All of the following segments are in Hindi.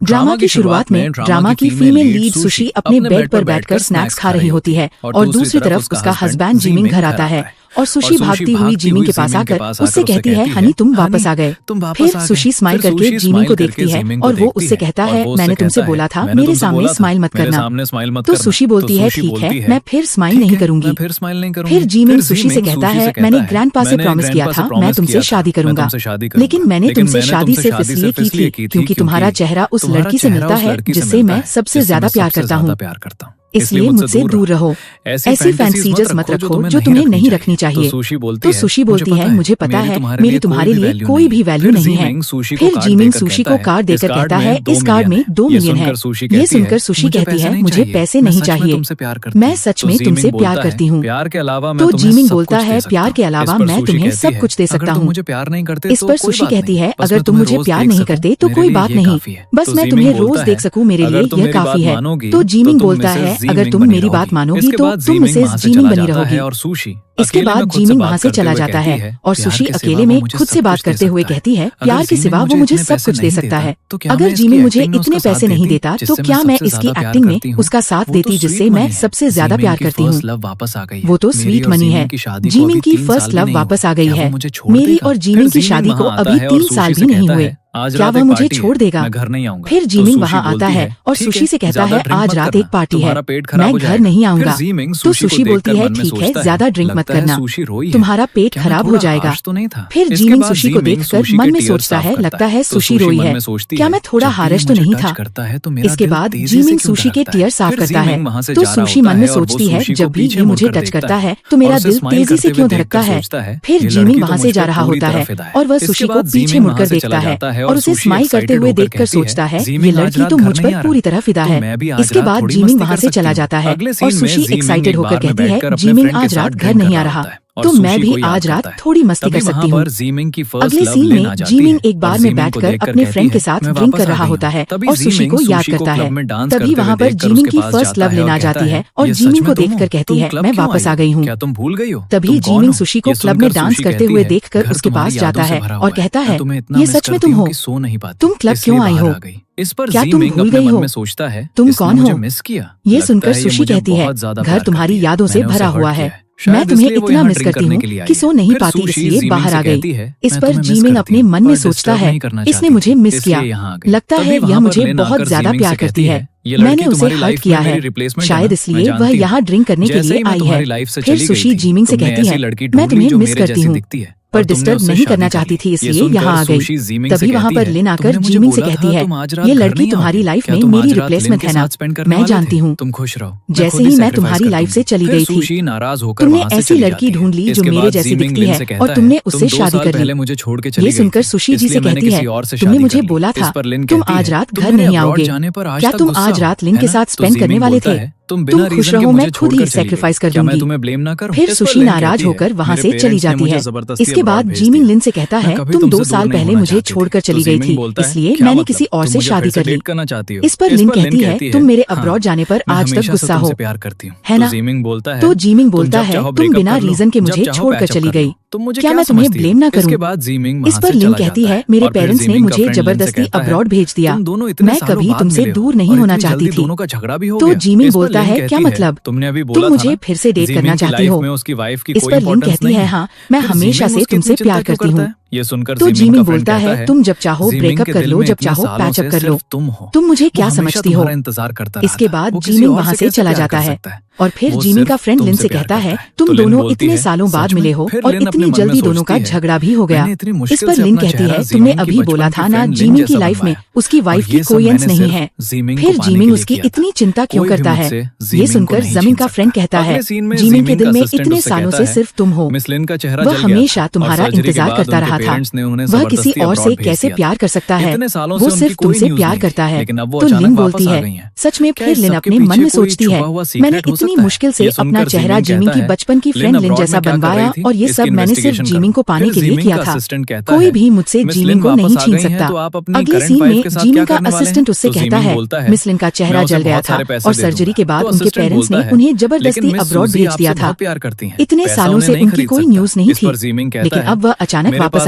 ड्रामा की शुरुआत में ड्रामा की फीमेल लीड सुशी अपने बेड पर बैठकर स्नैक्स खा रही होती है और दूसरी तरफ उसका हस्बैंड जिमिंग घर आता है और सुशी भागती हुई जिमिंग के पास आकर उससे कहती है, हनी तुम वापस आ गए। फिर सुशी स्माइल करके जिमिंग को देखती है और वो उससे कहता है, मैंने तुमसे बोला था मेरे सामने स्माइल मत करना। तो सुशी बोलती है, ठीक है, मैं फिर स्माइल नहीं करूंगी। फिर जिमिंग सुशी से कहता है, मैंने ग्रैंडपा से प्रॉमिस किया था मैं तुमसे शादी करूंगा, लेकिन मैंने तुमसे शादी सिर्फ इसलिए की थी क्योंकि तुम्हारा चेहरा उस लड़की से मिलता है जिससे मैं सबसे ज्यादा प्यार करता हूँ, इसलिए मुझसे दूर रहो। ऐसी फैंसीज मत रखो जो तुम्हें नहीं रखनी चाहिए। तो सुशी बोलती है, मुझे पता है मेरी तुम्हारे लिए कोई भी वैल्यू नहीं है। फिर जिमिंग सुशी को कार्ड देकर कहता है, इस कार्ड में 2 मिलियन है। ये सुनकर सुशी कहती है, मुझे पैसे नहीं चाहिए, मैं सच में तुमसे प्यार करती हूँ। तो जिमिंग बोलता है, प्यार के अलावा मैं तुम्हें सब कुछ दे सकता हूँ। इस पर सुशी कहती है, अगर तुम मुझे प्यार नहीं करते तो कोई बात नहीं, बस मैं तुम्हें रोज देख सकूं मेरे लिए यह काफी है। तो जिमिंग बोलता है, अगर तुम मेरी बात मानोगी तो तुम मिसेस जिमिंग बनी रहोगी। इसके बाद जिमिंग वहाँ से चला जाता है और सुशी अकेले में खुद से बात करते हुए कहती है, प्यार के सिवा वो मुझे सब कुछ दे सकता है। अगर जिमिंग मुझे इतने पैसे नहीं देता तो क्या मैं इसकी एक्टिंग में उसका साथ देती जिससे मैं सबसे ज्यादा प्यार करती हूँ। वो तो स्वीट मनी है। जिमिंग की फर्स्ट लव वापस आ गई है। मेरी और जिमिंग की शादी को अभी 3 साल भी नहीं हुए, क्या वह मुझे छोड़ देगा? फिर जिमिंग वहाँ आता है और सुशी से कहता है, आज रात एक पार्टी है, मैं घर नहीं आऊंगा। तो सुशी बोलती है, ठीक है, ज्यादा ड्रिंक मत करना, तुम्हारा पेट खराब हो जाएगा। फिर जिमिंग सुशी को देखकर मन में सोचता है, लगता है सुशी रोई है, क्या मैं थोड़ा हारिश तो नहीं था? इसके बाद जिमिंग सुशी के टीयर साफ करता है। तो सुशी मन में सोचती है, जब भी ये मुझे टच करता है तो मेरा दिल तेजी से क्यों धड़कता है? फिर जिमिंग वहाँ से जा रहा होता है और वह सुशी को पीछे मुड़कर देखता है और उसे स्माइल करते हुए देखकर सोचता है, ये लड़की तो मुझ पर पूरी तरह फिदा है। इसके बाद जिमिंग वहाँ से चला जाता है और सुशी एक्साइटेड होकर कहती है, जिमिंग आज रात घर नहीं आ रहा तो मैं भी आज रात थोड़ी मस्ती कर सकती हूँ। अगले सीन में जिमिंग एक बार में बैठकर अपने फ्रेंड के साथ ड्रिंक कर रहा होता है और सुशी को याद करता है। तभी वहाँ पर जिमिंग की फर्स्ट लव लेना जाती है और जिमिंग को देखकर कहती है, मैं वापस आ गई हूँ। तभी जिमिंग सुशी को क्लब में डांस करते हुए देखकर उसके पास जाता है और कहता है, ये सच में तुम हो? तुम क्लब क्यों आई हो? क्या तुम भूल गई हो? तुम कौन हो? ये सुनकर सुशी कहती है, घर तुम्हारी यादों से भरा हुआ है, मैं तुम्हें इतना मिस करती हूँ कि सो नहीं पाती इसलिए बाहर आ गई। इस पर जिमिंग अपने मन में सोचता है, इसने मुझे मिस किया, लगता है यह मुझे बहुत ज्यादा प्यार करती है, मैंने उसे हर्ट किया है, शायद इसलिए वह यहाँ ड्रिंक करने के लिए आई है। फिर सुशी जिमिंग से कहती है, मैं तुम्हें मिस करती हूँ पर डिस्टर्ब नहीं करना चाहती थी इसलिए यहाँ आ गई। तभी वहाँ पर लिन आकर जिमिंग से कहती है, ये लड़की तुम्हारी लाइफ में मेरी रिप्लेसमेंट है ना, मैं जानती हूँ। जैसे ही मैं तुम्हारी लाइफ से चली गई थी तुमने ऐसी लड़की ढूंढ ली जो मेरे जैसी दिखती है और तुमने उससे शादी कर ली। ये सुनकर सुशी जी से कहती है, तुमने मुझे बोला था तुम आज रात घर नहीं आओगे, क्या तुम आज रात लिन के साथ स्पेंड करने वाले थे? तुम खुश रहो, मैं खुद ही सैक्रिफाइस कर दूंगी। फिर सुशी नाराज होकर वहाँ से चली जाती है। इसके बाद जिमिंग लिन से कहता है, तुम 2 साल पहले मुझे छोड़कर चली गई थी इसलिए मैंने किसी और से शादी कर ली। इस पर लिन कहती है, तुम मेरे अब्रॉड जाने पर आज तक गुस्सा हो, है ना? तो जिमिंग बोलता है, तुम बिना रीजन के मुझे छोड़कर चली गई, क्या मैं तुम्हें ब्लेम ना करूं? इस पर लिन कहती है, मेरे पेरेंट्स ने मुझे जबरदस्ती अब्रॉड भेज दिया, मैं कभी तुमसे दूर नहीं होना चाहती थी। तो जिमिंग बोलता है, क्या मतलब? तुम मुझे फिर से डेट करना चाहती हो? इस पर लिन कहती है, हाँ, मैं हमेशा से तुमसे प्यार करती हूँ। तो जिमिंग बोलता है, तुम जब चाहो ब्रेकअप कर लो, जब चाहो पैचअप कर लो, तुम मुझे क्या समझती हो? इसके बाद जिमिंग वहाँ से चला जाता है और फिर जिमिंग का फ्रेंड लिन से कहता है, तुम दोनों इतने सालों बाद मिले हो और इतनी जल्दी दोनों का झगड़ा भी हो गया। इस पर लिन कहती है, तुमने अभी बोला था ना जिमिंग की लाइफ में उसकी वाइफ की कोई अंश नहीं है, फिर जिमिंग उसकी इतनी चिंता क्यों करता है? ये सुनकर जमीन का फ्रेंड कहता है, जिमिंग के दिल में इतने सालों से सिर्फ तुम हो, वह हमेशा तुम्हारा इंतजार करता रहा था, वह किसी और से कैसे प्यार कर सकता है? वो सिर्फ तुमसे प्यार करता है। तो लिन बोलती है, सच में? फिर लिन अपने मन में सोचती है, मैंने इतनी मुश्किल से अपना चेहरा जिमिंग की बचपन की फ्रेंड लिन जैसा बनवाया और ये सब मैंने सिर्फ जिमिंग को पाने के लिए किया था, कोई भी मुझसे जिमिंग को नहीं छीन सकता। अगले सीन में जिमिंग का असिस्टेंट उससे कहता है, मिस लिन का चेहरा जल गया था और सर्जरी के बाद उनके पेरेंट्स ने उन्हें जबरदस्ती अब्रॉड भेज दिया था। इतने सालों से उनकी कोई न्यूज नहीं थी, लेकिन अब वह अचानक वापस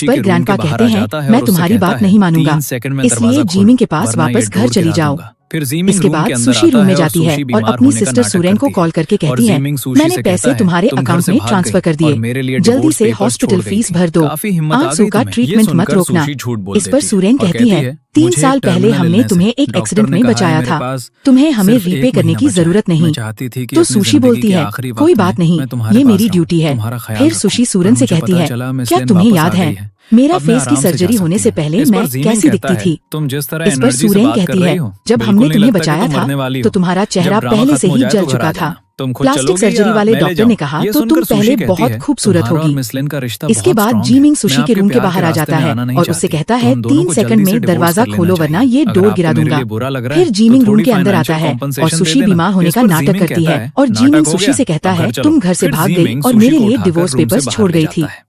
सुशी पर के रूम ग्रैंडपा के बाहर कहते आ हैं, जाता है मैं और उससे तुम्हारी कहता बात है, नहीं मानूंगा, 3 सेकंड में इसलिए दरवाजा जिमिंग के खोल, पास वरना ये वापस घर गिरा चली जाओ। दूंगा। फिर जीमिंग इसके रूम बाद के अंदर सुशी आता रूम में है और जाती है सुशी और बीमार अपनी होने का सिस्टर नाटक सुरेन को करती कॉल करके और कहती है, जीमिंग सुशी मैंने से पैसे कहता है, तुम्हारे तुम घर अकाउंट से में भाग ट्रांसफर गई कर दिए, और मेरे लिए जल्दी डिवोर्स से पेपर्स हॉस्पिटल छोड़ गई फीस थी। भर दो, काफी हिम्मत आ आंसू गई का तुम्हें। ये ट्रीटमेंट मत सुनकर रोकना। सुशी झूठ बोल इस पर देती है सुरेन और कहती है, 3 मुझे साल एक पहले टर्मिनल हमने इलनेस तुम्हें है। एक डॉक्टर एक्सीडेंट ने में कहा है बचाया मेरे था, पास तुम्हें हमें सिर्फ रीपे 1 करने महीना की बचा है। जरूरत मैं नहीं। चाहती थी कि तो अपनी सुशी जिंदगी बोलती के है, आखिरी कोई वक्त बात में नहीं, मैं तुम्हारे ये पास मेरी रहूं, ड्यूटी है। तुम्हारा ख्याल फिर रखूं। सुशी पर सूरन से मुझे कहती पता है, चला क्या मिसलेन तुम्हें वापस याद आ है गई है। मेरा अब मैं फेस की आराम से जा सर्जरी होने सकती से हूँ। पहले इस पर मैं जीमिंग कैसी कहता दिखती है, थी? तुम जिस तरह इस पर एनर्जी से सुरेन बात कर कहती रही है, हो, जब बिल्कुल हमने नहीं तुम्हें लगता कि बचाया तुम था मरने वाली तो हो। तुम्हारा चेहरा जब ड्रामा पहले से खत्म हो ही जाए जल तो घर चुका आ था। जाना। तुम खुद प्लास्टिक चलोगी सर्जरी या वाले मैं ले डॉक्टर जाऊं? ने कहा ये तो तुम सुनकर सुशी पहले कहती बहुत है, खूबसूरत तुम्हारा और होगी। मिसलेन का रिश्ता इसके बहुत बाद स्ट्रांग है। जीमिंग मैं सुशी के आपके रूम के प्यार बाहर आ रास्ते जाता में है आना नहीं और चाहती। उससे कहता तो है, हम दोनों 3 को सेकंड जल्दी से में डिवोर्स दरवाजा कर लेना खोलो वरना चाहिए। ये अगर डोर आपको गिरा मेरे दूंगा। लिए बुरा लग रहा फिर है जीमिंग तो रूम थोड़ी के अंदर आता फाइनेंशियल है और कॉम्पनसेशन दे सुशी देना। बीमार होने इस का पर नाटक जीमिंग करती कहता है है, और नाटक जीमिंग हो सुशी गया, से कहता अब है, घर चलो। तुम घर से फिर भाग गई जीमिंग और सुशी मेरे को लिए उठाकर डिवोर्स रूम से पेपर्स बाहर छोड़ ले गई जाता थी। है।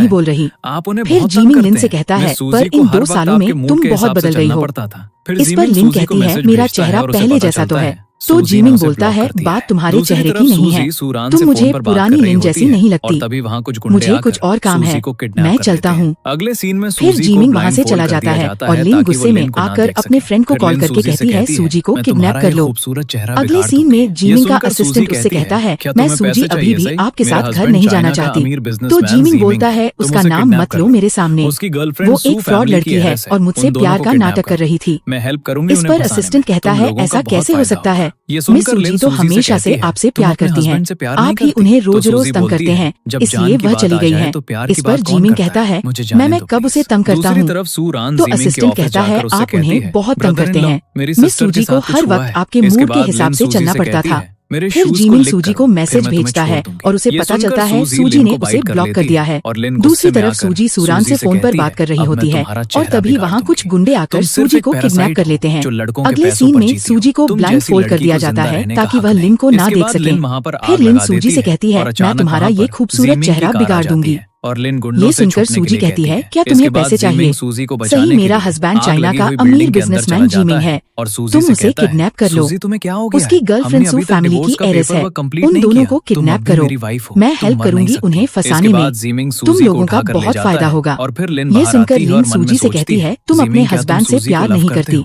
नहीं बोल रही। आप उन्हें फिर बहुत तंग जीमिंग करते लिन से हैं। कहता मैं है, सूजी पर को इन हर 2 वक्त सालों आपके में मूड तुम के बहुत हिसाब से बदल गई चलना हो। पड़ता था। फिर इस पर जीमिंग लिन सूजी को कहती है, मैसेज मेरा भेजता है चेहरा और उसे पहले पता जैसा तो चलता है। तो सूजी जीमिंग उसे बोलता ब्लॉक है, करती बात तुम्हारे दूसरी चेहरे तरफ की नहीं सूजी है, सूरान तुम से मुझे फोन पर बात पुरानी कर रही लिन होती जैसी है नहीं और लगती, तभी वहाँ कुछ गुंडे मुझे आकर कुछ और काम सूजी है, को किडनैप मैं कर चलता लेते हैं। हूँ। अगले सीन में फिर सूजी को जीमिंग वहाँ से ब्लाइंडफोल्ड चला कर जाता दिया है जाता और है लिन ताकि वो गुस्से में लिन को ना आकर देख अपने सके। फ्रेंड को फिर कॉल लिन करके सूजी से कहती है, कहती सूजी को मैं किडनैप तुम्हारा कर ये लो। खूबसूरत चेहरा अगले बिगाड़ सीन दूंगी। में ये जीमिंग का सुनकर सूजी असिस्टेंट उससे कहती कहता है, क्या मैं तुम्हें सूजी पैसे अभी चाहिए भी सही? आपके मेरा साथ घर हस्बैंड नहीं जाना चाइना का चाहती। अमीर तो बिजनेसमैन जीमिंग जीमिंग बोलता है, है, तुम उसका उसे नाम किडनैप मत कर लो लो। मेरे सामने, उसकी गर्लफ्रेंड वो सू एक फ्रॉड फैमिली की लड़की है हेiress है, और मुझसे उन दोनों प्यार को का किडनैप नाटक कर करो। रही थी। मैं हेल्प करूंगी इस उन्हें पर फंसाने असिस्टेंट में। कहता तुम है, लोगों ऐसा का बहुत कैसे हो फायदा सकता होगा। है, ये मिस सुनकर सूजी लिन तो सूजी से हमेशा कहती से है, आपसे तुम प्यार अपने करती हैं, हस्बैंड से प्यार नहीं आप ही करती। उन्हें तो रोज रोज सूजी तंग बोलती करते है, हैं, जब इसलिए जान की वह बात चली आ गई जाए है। तो प्यार इस की पर बात कौन जीमिंग करता कहता है, है, मुझे मैं जाने दो कब उसे प्लीज। तंग करता दूसरी हूँ। तरफ सूरान तो जीमिंग के असिस्टेंट ऑफिस कहता है, जाकर उससे आप कहती उन्हें है, बहुत तंग ब्रदर इन करते लॉ हैं, मेरी मिस सिस्टर के सूजी को साथ कुछ हर हुआ वक्त है। आपके इसके मूड के बाद हिसाब लिन से सूजी चलना से पड़ता कहती था। है, मेरे फिर शूज को जीमिंग लिक सूजी करो, को फिर मैसेज मैं तुम्हें भेजता छोड़ है दूंगी। और उसे ये पता सुनकर चलता है सूजी सूजी लिन ने को उसे बाइट कर ब्लॉक कर लेती दिया है है। और लिन दूसरी गुस्से में तरफ आकर सूजी सूरान सूजी से से फोन पर कहती बात है, कर रही अब मैं होती है तुम्हारा और चेहरा तभी बिगाड़ वहाँ कुछ दूंगी। गुंडे आकर तुम सिर्फ सूजी एक को किडनैप पैरासाइट कर हो लेते हैं। जो लड़कों के अगले पैसों सीन पर में जीती हो। सूजी को तुम ब्लाइंड जैसी फोल्ड कर लड़की दिया को जाता जिंदा है रहने का ताकि हक वह नहीं। लिन को ना इसके देख बाद सके। लिन वहाँ पर फिर आग लिन लगा सूजी देती से कहती है है, और मैं अचानक तुम्हारा वहाँ ये पर खूबसूरत जीमिंग की चेहरा कार आ बिगाड़ जाती दूंगी। है और लिन गुंडों ये से सुनकर छुपने के सूजी लिए कहती कहती है, है। क्या इसके तुम्हें बाद पैसे चाहिए? जीमिंग सूजी को सही, बचाने के मेरा लिए हस्बैंड आग चाइना लगी का हुई अमीर बिल्डिंग के अंदर चला बिजनेसमैन जाता जीमिंग है है, और सूजी तुम से उसे कहता है, किडनैप कर लो। सूजी तुम्हें क्या हो गया उसकी है? गर्लफ्रेंड हमने सू अभी तक फैमिली डिवोर्स की का एरेस पेपर है, वर्क कंप्लीट उन नहीं दोनों किया। को तुम किडनैप अब भी करो, मेरी वाइफ हो, मैं तुम हेल्प मर नहीं करूंगी सकती। उन्हें इसके फंसाने में, बाद जीमिंग तुम सूजी को लोगों का उठाकर ले बहुत जाता फायदा है होगा। और फिर लिन ये बाहर सुनकर आती है लिन और मन में सूजी से सोचती कहती है, है, तुम अपने जीमिंग क्या तुम हस्बैंड से सूजी को प्यार लव नहीं करते करती। हो?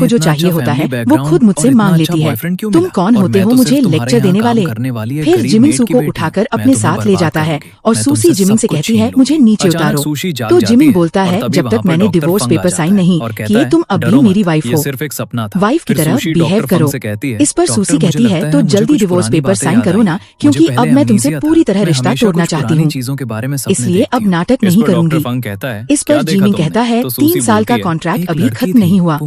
को जो चाहिए होता है वो खुद मुझसे मांग लेती है। तुम कौन होते हो मुझे लेक्चर देने वाले? फिर जिमिंग सू को उठाकर अपने साथ ले जाता है और सूसी जिमिंग से कहती है मुझे नीचे उतारो। तो जिमिंग बोलता है जब तक मैंने डिवोर्स पेपर साइन नहीं किए तुम अब भी मेरी वाइफ हो, वाइफ की तरह बिहेव करो। इस पर सूसी कहती है तो जल्दी डिवोर्स पेपर साइन करो ना, क्योंकि अब मैं तुमसे पूरी तरह रिश्ता तोड़ना चाहती हूँ, इसलिए अब नाटक नहीं करूंगी। इस पर जिमिंग कहता है 3 साल का कॉन्ट्रैक्ट अभी खत्म नहीं हुआ।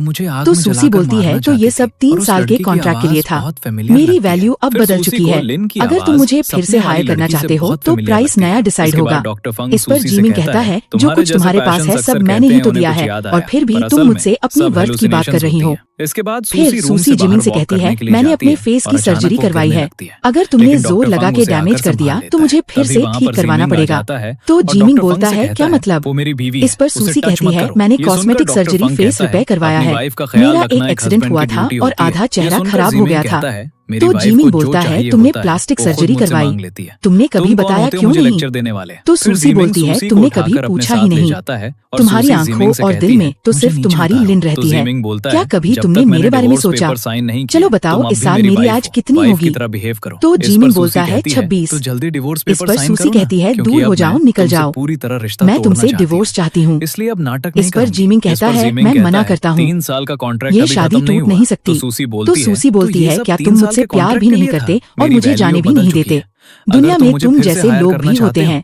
तो सूसी बोलती है तो ये सब 3 साल के कॉन्ट्रैक्ट के लिए था, मेरी वैल्यू अब बदल चुकी है, अगर तुम मुझे फिर से हायर करना चाहते हो तो प्राइस नया डिसाइड होगा। इस पर जिमिंग कहता है जो कुछ तुम्हारे पास है सब मैंने ही तो दिया है और फिर भी तुम मुझसे अपनी वर्थ की बात कर रही हो। फिर सूसी जिमिंग से कहती है मैंने अपने फेस की सर्जरी करवाई है, अगर तुमने जोर लगा के डैमेज कर दिया तो मुझे फिर से ठीक करवाना पड़ेगा। तो जिमिंग बोलता है क्या मतलब? इस पर सूसी कहती है मैंने कॉस्मेटिक सर्जरी फेस रिपेयर करवाया है, मेरा एक एक्सीडेंट हुआ था और आधा चेहरा खराब हो गया था। तो जिमिंग बोलता है तुमने प्लास्टिक सर्जरी करवाई, तुमने कभी बताया क्यों नहीं? तो सूसी बोलती है तुमने कभी पूछा ही नहीं, तुम्हारी आंखों और दिल में तो सिर्फ तुम्हारी लिन रहती है, क्या कभी तुमने मेरे बारे में सोचा? चलो बताओ इस साल मेरी आज कितनी होगी? तो जिमिंग बोलता है 26। इस पर सूसी कहती है दूर हो जाओ, निकल जाओ, मैं तुमसे डिवोर्स चाहती हूँ। इस पर जिमिंग कहता है मैं मना करता हूँ, ये शादी टूट नहीं सकती। तो सूसी बोलती है क्या तुम मुझसे प्यार भी नहीं करते और मुझे जाने भी नहीं देते? दुनिया में तुम जैसे लोग भी होते हैं,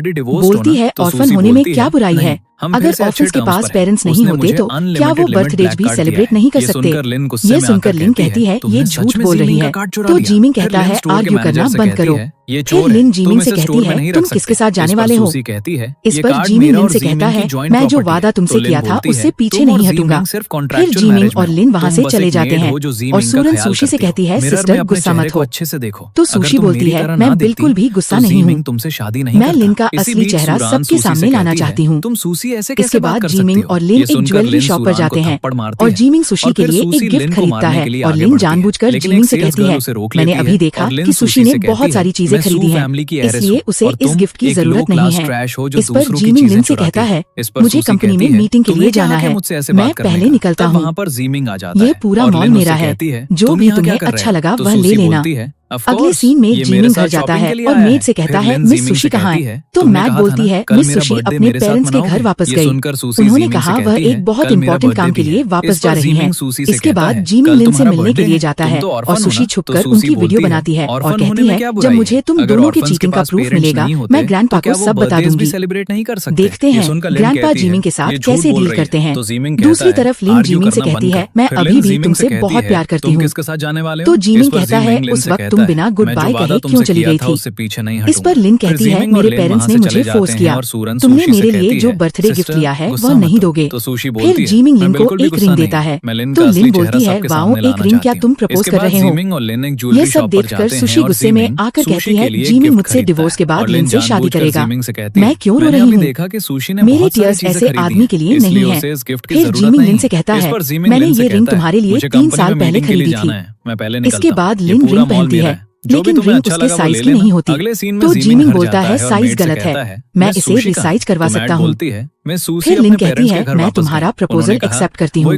ऑलरेडी डिवोर्स्ड हो बोलती ना, है तो ऑर्फन सूसी होने में बोलती क्या है, बुराई नहीं, है? हम अगर फिर से अच्छे ऑफिस के टर्म्स पास पर हैं। पेरेंट्स नहीं उसने होते मुझे तो क्या अनलिमिटेड वो लिमिट बर्थडेज ब्लैक भी कार्ड सेलिब्रेट दिया है। नहीं कर ये सकते? सुनकर लिन गुस्से ये में सुनकर आकर लिन कहती कहती है तुमने ये सच झूठ में बोल रही जीमिंग का है। कार्ड चुरा तो लिया। जीमिंग फिर कहता लिन है स्टोर के आर्ग्यू मैनेजर करना से बंद कहती करो। है, ये फिर चोर है, लिन तुम जीमिंग से इसे कहती स्टोर में है नहीं तुम रख किसके सकते। साथ जाने इस पर वाले हो? सूसी कहती है इस ये पर कार्ड जीमिंग मेरा लिन और से कहता जीमिंग की है जॉइंट मैं जो प्रॉपर्टी वादा है। तुमसे तो लिन किया था बोलती उससे है पीछे तुम और नहीं हटूंगा। जीमिंग सिर्फ फिर कॉन्ट्रैक्चुअल जीमिंग मैरिज में और हो। लिन वहाँ तुम से बस चले एक जाते मेड हैं हो जो और जीमिंग का सूरन ख्याल सुशी से करती हो। कहती है मिरर में सिस्टर अपने गुस्सा चेहरे मत को हो। अच्छे से देखो। तो अगर सुशी तुम बोलती मेरी है तरह मैं ना बिल्कुल दिखती भी गुस्सा तो नहीं हूँ। जीमिंग तुमसे शादी नहीं मैं लिन करता। का इसी असली बीच चेहरा सूरान सबके सूसी से सामने लाना कहती है चाहती हूँ। तुम सूसी ऐसे इसके कैसे बात बाद कर सकती जीमिंग हो? और लिन ये एक सुनकर ज्वेलरी लिन शॉप पर सूरान को जाते हैं थप्पड़ मारती और है जीमिंग सुशी और के फिर लिए सूसी एक लिन गिफ्ट को खरीदता मारने है के लिए और आगे लिन बढ़ती है। जानबूझकर लेकिन जीमिंग एक से सेल्स कहती गर्ल है उसे रोक मैंने लेती अभी है देखा और लिन कि सुशी सूसी ने से कहती बहुत है सारी चीजें मैं खरीदी सू हैं फैमिली की हेiress इसलिए हूँ उसे और इस तुम गिफ्ट की एक लो जरूरत नहीं क्लास है। ट्रैश हो जो इस पर दूसरों की जीमिंग चीजें लिन से चुराती कहता हो। है इस पर मुझे सूसी कंपनी कहती में है मीटिंग के तुम्हें लिए क्या जाना हक है है मुझसे ऐसे मैं बात करने पहले का? निकलता तब हूँ। वहाँ पर जीमिंग आ जाता ये है पूरा और मॉल लिन मेरा उससे है कहती है जो तुम भी यहाँ तुम्हें क्या कर रहे अच्छा हो? लगा तो वह ले सूसी लेना। बोलती है "Of अगले course, सीन में ये मेरे जीमिंग साथ घर जाता शॉपिंग है के लिए और आया मेड है। से कहता फिर है लिन मिस जीमिंग सुशी से कहाँ कहती है? है तो तुमने मैट कहा था बोलती ना है कल मिस मेरा सुशी बर्थडे अपने मेरे साथ पेरेंट्स के घर मनाओगे? वापस ये गई। सुनकर सूसी उन्होंने जीमिंग से कहा वह कहती है एक बहुत कल मेरा इंपॉर्टेंट बर्थडे काम के भी लिए है। वापस इस जा पर रही हैं। जीमिंग सूसी से इसके कहता बाद है जीमिंग कल लिन से तुम्हारा मिलने के बर्थडे लिए है जाता तुम है तो और ऑर्फन हो सुशी ना? तो छुपकर सूसी उनकी वीडियो बोलती है बनाती है और ऑर्फन कहती होने में है क्या जब बुराई मुझे है? तुम अगर दोनों के ऑर्फन्स के चीटिंग का पास प्रूफ पेरेंट्स मिलेगा नहीं मैं होते ग्रैंडपा तो क्या को वो सब बता बर्थडेज भी दूंगी। सेलिब्रेट नहीं कर सकते? देखते ये हैं सुनकर लिन ग्रैंडपा कहती है जीमिंग के साथ ये झूठ कैसे बोल डील रही करते है। हैं। तो जीमिंग कहता दूसरी है तरफ लिन आर्ग्यू जीमिंग से करना कहती बंद है कर। मैं फिर अभी लिन भी जीमिंग से तुमसे कहती बहुत है प्यार करती तुम हूँ। किसके साथ जाने वाले तो हो? इस जीमिंग पर कहता है जीमिंग लिन उस से वक्त कहता तुम बिना गुड बाय कहे क्यों चली गई थी। इस पर लिन कहती है मेरे पेरेंट्स ने मुझे फोर्स किया, तुमने मेरे लिए जो बर्थडे गिफ्ट लिया है वह नहीं दोगे। फिर जीमिंग लिन को एक रिंग देता है तो लिन बोलती है वाओ एक रिंग, क्या तुम प्रपोज कर रहे हो। ये सब देखकर सुशी गुस्से में आकर कहती है जीमिंग मुझसे डिवोर्स के बाद लिन से शादी करेगा। मैं क्यों रो रही हूँ, मेरे टीयर्स ऐसे आदमी के लिए नहीं है। फिर जीमिंग लिन से कहता है मैंने ये रिंग तुम्हारे लिए 3 साल पहले खरीदी थी। इसके बाद लिन रिंग पहनती है लेकिन रिंग उसके साइज की नहीं होती। तो जीमिंग बोलता है साइज गलत है, मैं इसे रिसाइज करवा सकता हूँ। फिर लिन कहती है मैं तुम्हारा प्रपोजल एक्सेप्ट करती हूँ।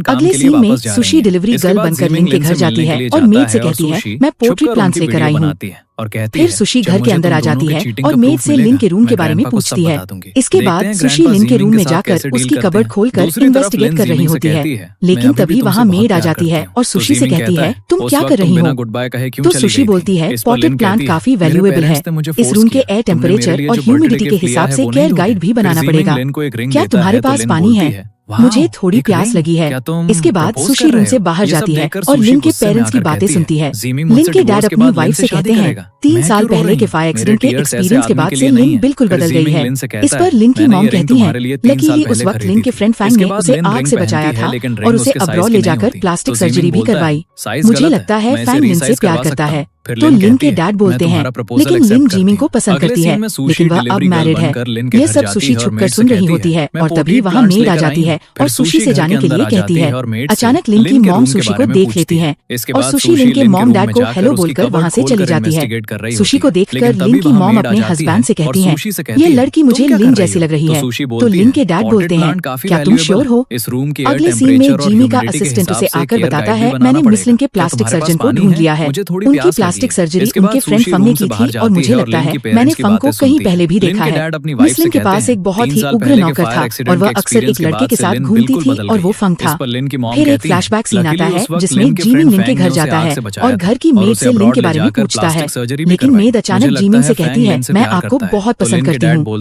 अगले सीन में सुशी डिलीवरी गर्ल बनकर लिन के घर जाती है और मेड से कहती है मैं पोट्री प्लांट्स लेकर आई हूँ। फिर सुशी घर के अंदर आ जाती है और मेड से लिन के रूम के बारे में पूछती है। इसके बाद सुशी लिन के रूम में जाकर उसकी कबर्ड खोलकर इन्वेस्टिगेट कर रही होती है, लेकिन तभी वहाँ मेड आ जाती है और सुशी से कहती है तुम क्या कर रही हो। तो सुशी बोलती है पॉटेड प्लांट काफी वैल्यूएबल है, इस रूम के एयर टेम्परेचर और ह्यूमिडिटी के हिसाब से केयर गाइड भी बनाना पड़ेगा। क्या तुम्हारे पास पानी है, मुझे थोड़ी प्यास लगी है। इसके बाद सुशी रूम से बाहर जाती है और लिन के पेरेंट्स की बातें सुनती है। लिन के डैड अपनी वाइफ से कहते हैं 3 साल पहले के फायर एक्सीडेंट के एक्सपीरियंस के बाद से लिन बिल्कुल बदल गई है। इस पर लिन की मॉम कहती है लकीली उस वक्त लिन के फ्रेंड फैंग ने उसे आग से बचाया था और उसे अब्रॉड ले जाकर प्लास्टिक सर्जरी भी करवाई। मुझे लगता है फैंग लिन से प्यार करता है। तो लिन के डैड बोलते हैं लेकिन लिन जीमिंग को पसंद करती है, लेकिन वह अब मैरिड है। यह सब सुशी छुपकर सुन रही होती है और तभी वहाँ मेड आ जाती है और सुशी से जाने के लिए कहती है। अचानक लिन की मॉम सुशी को देख लेती है और सुशी लिन के मॉम डैड को हेलो बोलकर वहाँ से चली जाती है। सुशी को देखकर लिन की मॉम अपने हस्बैंड से कहती है ये लड़की मुझे लिन जैसी लग रही है। तो लिन के डैड बोलते हैं क्या तुम श्योर हो। अगले सीन में जीमी का असिस्टेंट उसे आकर बताता है मैंने मिस लिन के प्लास्टिक सर्जन को ढूंढ लिया है। उनकी प्लास्टिक सर्जरी उनके फ्रेंड फंग ने की थी और मुझे लगता है मैंने फंग को कहीं पहले भी देखा है। मिस लिन के पास एक बहुत ही उग्र नौकर था और वह अक्सर एक लड़के के साथ घूमती थी और वो फंग था। फिर एक फ्लैशबैक सीन आता है जिसमें जीमिंग लिन के घर जाता है और घर की मेड से लिन के बारे में पूछता है, लेकिन मेड अचानक जीमिंग से कहती है मैं आपको बहुत पसंद करती हूँ।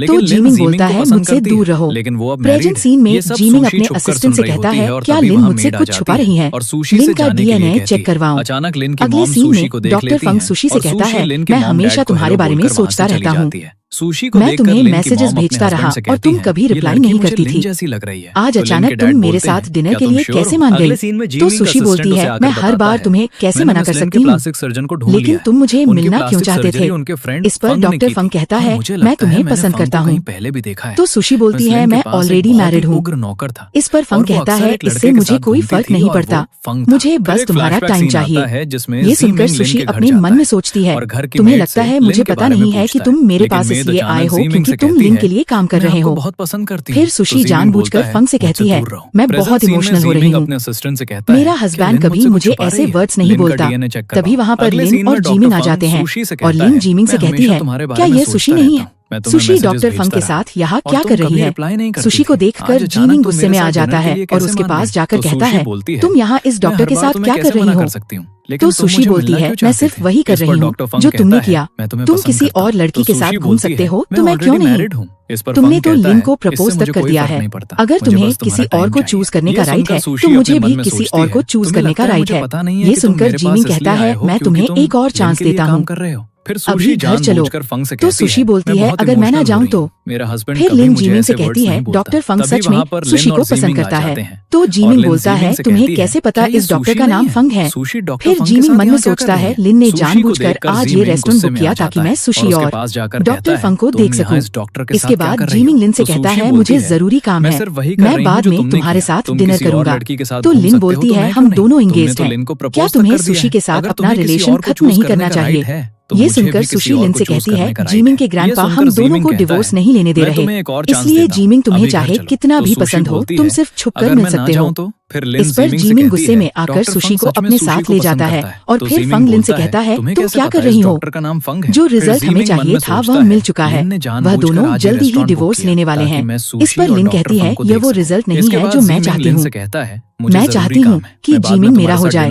तो जीमिंग बोलता है मुझसे दूर रहो। प्रेजेंट सीन में जीमिंग अपने असिस्टेंट से कहता है क्या लिन मुझसे कुछ छुपा रही है, लिन का डीएनए चेक करवाऊं। अगले सीन में डॉक्टर फंग सुशी से कहता है मैं हमेशा तुम्हारे बारे में सोचता रहता हूँ, मैं तुम्हें मैसेजेस भेजता रहा और तुम कभी रिप्लाई नहीं करती थी। आज अचानक तुम मेरे साथ डिनर के लिए कैसे मान गई। तो सुशी बोलती है मैं हर बार तुम्हें कैसे मना कर सकती हूँ, लेकिन तुम मुझे मिलना क्यों चाहते थे। इस पर डॉक्टर फंग कहता है मैं तुम्हें पसंद करता हूँ। तो सुशी बोलती है मैं ऑलरेडी मैरिड हूँ। इस पर फंग कहता है इससे मुझे कोई फर्क नहीं पड़ता, मुझे बस तुम्हारा टाइम चाहिए। ये सुनकर सुशी अपने मन में सोचती है तुम्हें लगता है मुझे पता नहीं है कि तुम मेरे पास इसलिए आए हो क्योंकि तुम लिन के लिए काम कर रहे हो। फिर सुशी जानबूझकर फंग से कहती है मैं बहुत इमोशनल हो रही हूँ, मेरा हस्बैंड कभी मुझे ऐसे वर्ड्स नहीं बोलता। तभी वहाँ पर लिन और जीमिंग आ जाते हैं और लिन जीमिंग से कहती है क्या यह सुशी नहीं है। सुशी डॉक्टर फंग के साथ यहाँ क्या कर रही है। सुशी को देखकर जीमिंग गुस्से में आ जाता है और उसके पास जाकर कहता है तुम यहाँ इस डॉक्टर के साथ क्या कर रही हो। तो सुशी बोलती है मैं सिर्फ वही कर रही हूँ जो तुमने किया, तुम किसी और लड़की के साथ घूम सकते हो तो मैं क्यों नहीं। तुमने तो लिन को प्रपोज तक कर दिया है, अगर तुम्हें किसी और को चूज करने का राइट है तो मुझे भी किसी और को चूज करने का राइट है। ये सुनकर जीमिंग कहता है मैं तुम्हें एक और चांस देता हूँ, अभी घर चलो। तो सुशी बोलती है अगर मैं ना जाऊं तो। फिर लिन जीमिंग से कहती है डॉक्टर फंग सच में सुशी को पसंद करता है। तो जीमिंग बोलता है तुम्हें कैसे पता इस डॉक्टर का नाम फंग है। फिर जीमिंग मन में सोचता है लिन ने जानबूझकर आज ये रेस्टोरेंट बुक किया ताकि मैं सुशी और डॉक्टर फंग को देख सकूं। इसके बाद जीमिंग लिन से कहता है मुझे जरूरी काम है, मैं बाद में तुम्हारे साथ डिनर करूंगा। तो लिन बोलती है हम दोनों एंगेज्ड हैं, क्या तुम्हें सुशी के साथ अपना रिलेशन खत्म नहीं करना चाहिए। ये सुनकर सुशी लिन से कहती है जीमिंग के ग्रैंडपा हम दोनों को डिवोर्स नहीं लेने दे रहे, इसलिए जीमिंग तुम्हें चाहे कितना भी पसंद हो तुम सिर्फ छुपकर मिल सकते हो। इस पर जीमिंग गुस्से में आकर सुशी को अपने साथ ले जाता है और फिर फंग लिन से कहता है तुम क्या कर रही हो, जो रिजल्ट हमें चाहिए था वह मिल चुका है, वह दोनों जल्दी ही डिवोर्स लेने वाले हैं। इस पर लिन कहती है यह वो रिजल्ट नहीं है जो मैं चाहती हूँ, मैं चाहती हूँ कि जीमिंग मेरा हो जाए।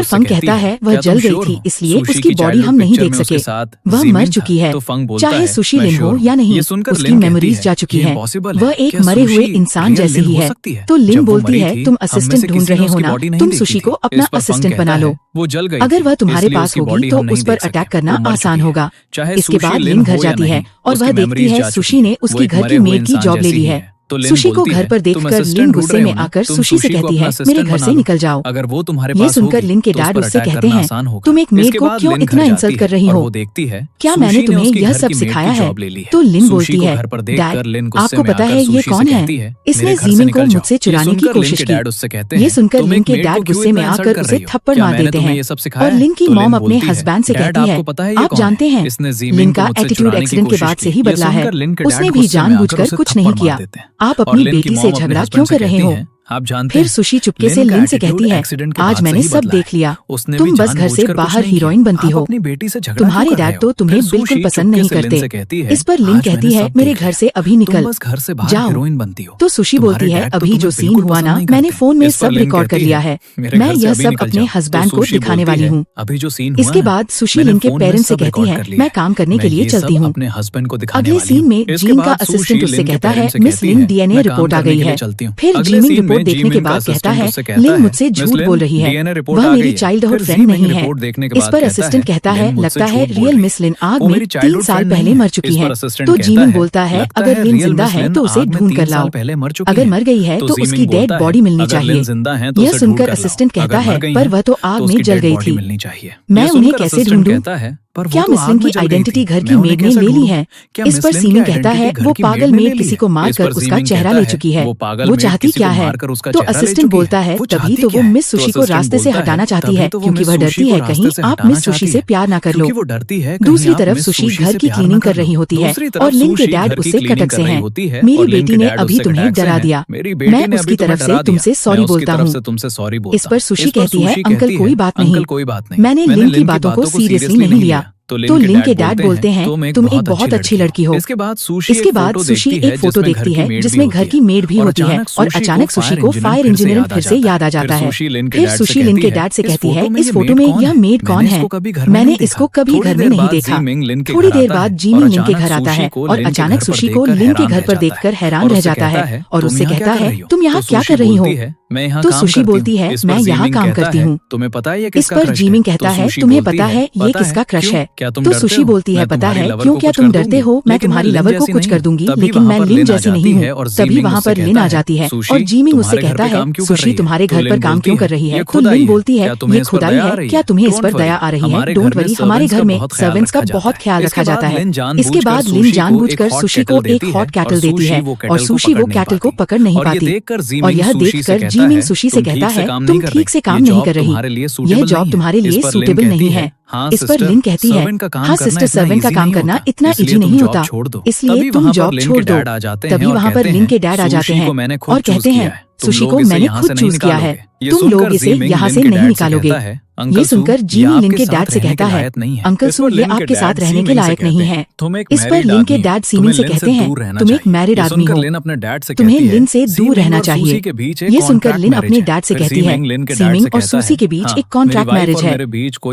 पर फंग कहता है वह जल गई थी, इसलिए उसकी बॉडी हम नहीं देख सके। वह मर चुकी है, चाहे सुशी लिन हो या नहीं, उसकी मेमोरीज जा चुकी हैं। वह एक मरे हुए इंसान जैसी ही है। तो लिन बोलती है तुम असिस्टेंट ढूंढ रहे हो ना, तुम सुशी को अपना असिस्टेंट बना लो। अगर वह तुम्हारे पास होगी तो उस पर अटैक करना आसान होगा। इसके बाद लिन घर जाती है और वह देखती है सुशी ने उसकी घर की मेड की जॉब ले ली है। सुशी को घर पर देखकर लिन गुस्से में आकर सुशी से कहती है मेरे घर से निकल जाओ। अगर वो तुम्हारे ये पास सुनकर लिन के डैड उससे कहते हैं तुम एक मेड को क्यों इतना इंसल्ट कर रही हो, क्या मैंने तुम्हें यह सब सिखाया है? तो लिन बोलती है डैड आपको पता है ये कौन है, इसने जीमिन को मुझसे चुराने की कोशिश की। ये सुनकर लिन के डैड गुस्से में आकर उसे थप्पड़ मार देते हैं और लिन की मॉम अपने हस्बैंड से कहती है आप जानते हैं लिन का एटीट्यूड एक्सीडेंट के बाद से ही बदला है, उसने भी जानबूझकर कुछ नहीं किया। आप अपनी बेटी से झगड़ा क्यों कर रहे हो? आप जानते फिर सुशी चुपके से लिन से कहती है आज मैंने सब देख लिया, तुम बस घर से बाहर हीरोइन बनती हो, तुम्हारे डैड तो तुम्हें बिल्कुल पसंद नहीं करते। इस पर लिन कहती है मेरे घर से अभी निकल जाओ। तो सुशी बोलती है अभी जो सीन हुआ ना, मैंने फोन में सब रिकॉर्ड कर लिया है, मैं यह सब अपने हस्बैंड को दिखाने वाली हूँ। इसके बाद सुशी लिन के पेरेंट्स से कहती है मैं काम करने के लिए चलती हूँ। अगले सीन में जीन का असिस्टेंट उससे कहता है मिस लिन डीएनए रिपोर्ट आ गई है। फिर जीमिंग रिपोर्ट देखने के बाद कहता है लिन मुझसे झूठ बोल रही है, वह मेरी चाइल्डहुड फ्रेंड नहीं है। इस पर असिस्टेंट कहता है लगता है रियल मिस लिन आग में 3 साल पहले मर चुकी है। तो जीमिन बोलता है अगर लिन जिंदा है तो उसे ढूंढ कर लाओ, अगर मर गई है तो उसकी डेड बॉडी मिलनी चाहिए। यह सुनकर असिस्टेंट कहता है पर वह तो आग में जल गई थी, मैं उन्हें कैसे ढूंढूं? क्या मिसलिन की आइडेंटिटी घर की मेड ने ले ली है? इस पर सीमिंग कहता है वो पागल मेड किसी को मारकर उसका चेहरा ले चुकी है। वो चाहती क्या है? तो असिस्टेंट बोलता है तभी तो वो मिस सुशी को रास्ते से हटाना चाहती है क्योंकि वह डरती है कहीं आप मिस सुशी से प्यार ना कर लो। दूसरी तरफ सुशी घर की क्लीनिंग कर रही होती है और लिन के डैड उससे कटक से हैं। मेरी बेटी ने अभी तुम्हें डरा दिया, मैं उसकी तरफ से तुमसे सॉरी बोलता हूँ। इस पर सुशी कहती है अंकल कोई बात नहीं, मैंने लिन की बातों को सीरियसली नहीं लिया। तो लिन के डैड बोलते हैं तुम एक बहुत अच्छी लड़की हो। इसके बाद सुशी एक फोटो देखती है जिसमें घर की मेड भी होती है और अचानक सुशी को फायर इंजीनियरिंग फिर से याद आ जाता है। फिर सुशी लिन के डैड से कहती है इस फोटो में यह मेड कौन है? मैंने इसको कभी घर में नहीं देखा। थोड़ी देर बाद जीमी लिन के घर आता है और अचानक सुशी को लिन के घर पर देखकर हैरान रह जाता है और उससे कहता है तुम यहाँ क्या कर रही हो? तो सुशी बोलती है मैं यहाँ काम करती हूँ। तुम्हें पता है इस पर जीमिंग कहता है तुम्हें पता है ये किसका क्रश है? तो सुशी बोलती है पता है क्यों, क्या तुम डरते हो? मैं तुम्हारी लवर को कुछ कर दूंगी लेकिन मैं लिन जैसी नहीं हूँ। तभी वहाँ पर लिन आ जाती है और जीमिंग उससे कहता है सुशी तुम्हारे घर पर काम क्यों कर रही है? तो लिन बोलती है ये खुदाई है, क्या तुम्हें इस पर दया आ रही है? डोंट वरी, हमारे घर में सर्वेंट्स का बहुत ख्याल रखा जाता है। इसके बाद लिन जानबूझकर सुशी को एक हॉट कैटल देती है और सुशी वो कैटल को पकड़ नहीं पाती और यह देखकर जीमिंग सुशी से कहता है तुम ठीक से काम नहीं कर रही, यह जॉब तुम्हारे लिए सूटेबल नहीं है। इस पर लिन कहती है हाँ सिस्टर, सर्वेंट का काम करना इतना इजी नहीं होता, इसलिए तुम जॉब छोड़ दो। तभी वहाँ पर लिन के डैड आ जाते हैं और कहते हैं सुशी को मैंने खुद चूज किया है, तुम लोग इसे यहाँ से नहीं निकालोगे। ये सुनकर जीमी लिन के डैड से कहता है अंकल सो ये आपके साथ रहने के लायक नहीं है। इस पर लिन के डैड सीमिंग से कहते हैं तुम एक मैरिड आदमी हो, तुम्हें लिन से दूर रहना चाहिए। ये सुनकर लिन अपने डैड से कहती है सीमिंग और सुशी के बीच एक कॉन्ट्रैक्ट मैरिज है।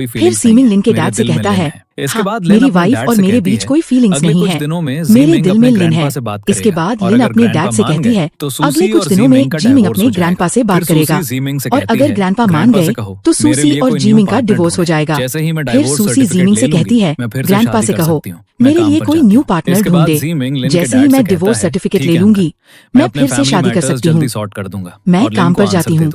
फिर सीमिंग लिन के डैड से कहता है मेरी वाइफ और मेरे बीच कोई फीलिंग्स नहीं है, मेरे दिल में लिन है। इसके बाद लिन अपने डैड से कहती है अगले कुछ दिनों में जीमिंग अपने ग्रैंडपा से बात करेगा और अगर ग्रैंडपा मान गए तो सुशी और जीमिंग का डिवोर्स हो जाएगा। फिर सुशी जीमिंग से कहती है ग्रैंडपा से कहो मेरे लिए कोई न्यू पार्टनर ढूंढे, जैसे ही मैं डिवोर्स सर्टिफिकेट ले लूंगी मैं फिर से शादी कर सकती हूँ। मैं काम पर जाती हूँ।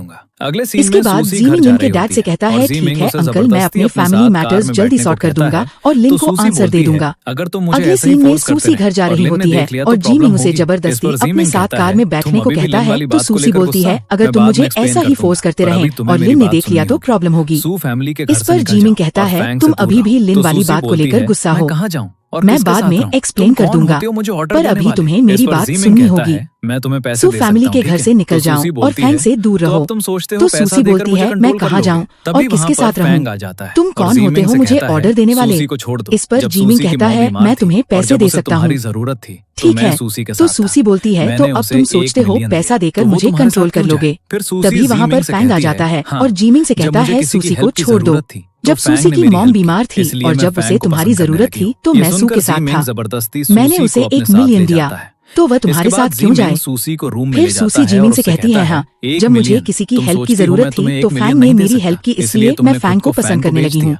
इसके बाद जीमी लिन के डैड से कहता है ठीक है अंकल, मैं अपने फैमिली मैटर्स जल्दी सॉर्ट कर दूंगा और लिन को आंसर दे दूंगा। अगले सीन में सुशी घर जा रही होती है और जीमी उसे जबरदस्ती अपने साथ कार में बैठने को कहता है। तो सुशी बोलती है अगर तुम मुझे ऐसा ही फोर्स करते रहे और लिन ने देख लिया तो प्रॉब्लम होगी। इस पर जीमी कहता है तुम अभी भी लिन वाली बात को लेकर गुस्सा हो, मैं बाद में एक्सप्लेन कर दूंगा, पर अभी तुम्हें मेरी बात सुननी होगी। मैं तुम्हें पैसे दे फैमिली के घर से निकल जाओ और फैंग से दूर रहो। तो सुशी बोलती है मैं कहाँ जाऊँ और किसके साथ रहूँ? तुम कौन होते हो मुझे ऑर्डर देने वाले? इस पर जीमिंग कहता है मैं तुम्हें पैसे दे सकता हूँ। ठीक है, तो सुशी बोलती है तो अब तुम सोचते हो पैसा देकर मुझे कंट्रोल कर लोगे। तभी वहाँ पर फैंग आ जाता है और जीमिंग से कहता है सुशी को छोड़ दो। जब सुशी की मॉम बीमार थी और जब उसे तुम्हारी जरूरत थी तो मैं सू के साथ था, मैंने उसे $1 मिलियन दिया, तो वह तुम्हारे साथ क्यों जाए? फिर सुशी जीमिंग से कहती है हाँ, जब मुझे किसी की हेल्प की जरूरत थी तो फैंग ने मेरी हेल्प की, इसलिए मैं फैंग को पसंद करने लगी हूँ।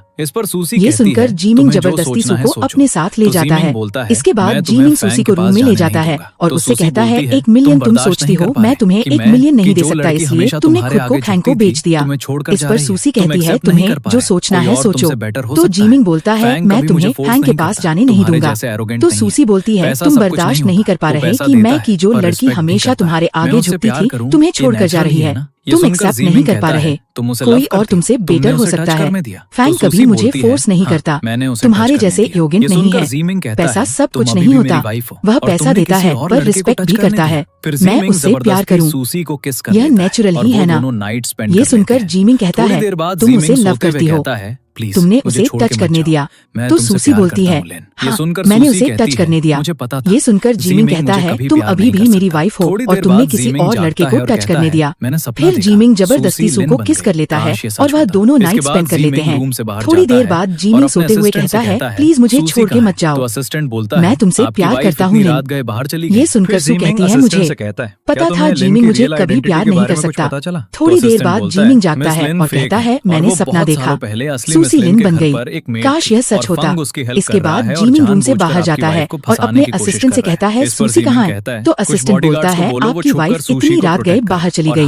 ये सुनकर जीमिंग जबरदस्ती सू को अपने साथ ले जाता है। इसके बाद जीमिंग सुशी को रूम में ले जाता है और उससे कहता है $1 मिलियन तुम सोचती हो मैं तुम्हें $1 मिलियन नहीं दे सकता, इसलिए तुमने खुद को फैंग को बेच दिया। इस पर सुशी कहती है तुम्हें जो सोचना है सोचो। तो जीमिंग बोलता है मैं तुम्हें फैंग के पास जाने नहीं दूंगा। तो सुशी बोलती है तुम बर्दाश्त नहीं कर पा रहे कि मैं की जो लड़की हमेशा तुम्हारे आगे झुकती थी तुम्हें छोड़कर जा रही है, तुम एक्सेप्ट नहीं कर पा रहे, कोई और तुमसे बेटर हो सकता है। फैंग कभी मुझे फोर्स नहीं करता, तुम्हारे जैसे योग्य नहीं है। पैसा सब कुछ नहीं होता, वह पैसा देता है पर रिस्पेक्ट भी करता है। मैं उससे प्यार करूं, यह नेचुरल ही है ना? ये सुनकर जीमिंग कहता है तुम उसे लव करती हो, तुमने उसे टच करने दिया। तो सुशी बोलती है हाँ, मैंने उसे टच करने दिया। ये सुनकर जीमिंग कहता है तुम अभी भी मेरी वाइफ हो और तुमने किसी और लड़के को टच करने दिया। फिर जीमिंग जबरदस्ती सू को किस कर लेता है और वह दोनों नाइट स्पेंड कर लेते हैं। थोड़ी देर बाद जीमिंग सोते हुए कहता है प्लीज मुझे छोड़ के मत जाओ, मैं तुमसे प्यार करता हूँ। ये सुनकर सू कहती है मुझे पता था जीमिंग मुझे कभी प्यार नहीं कर सकता। थोड़ी देर बाद जीमिंग जागता है और कहता है मैंने सपना देखा। सुसी लिन बन गई। काश यह सच होता। इसके बाद जीमिंग रूम से बाहर जाता है और अपने असिस्टेंट से कहता है सूसी कहाँ है? तो असिस्टेंट बोलता है आपकी वाइफ इतनी रात गए बाहर चली गई।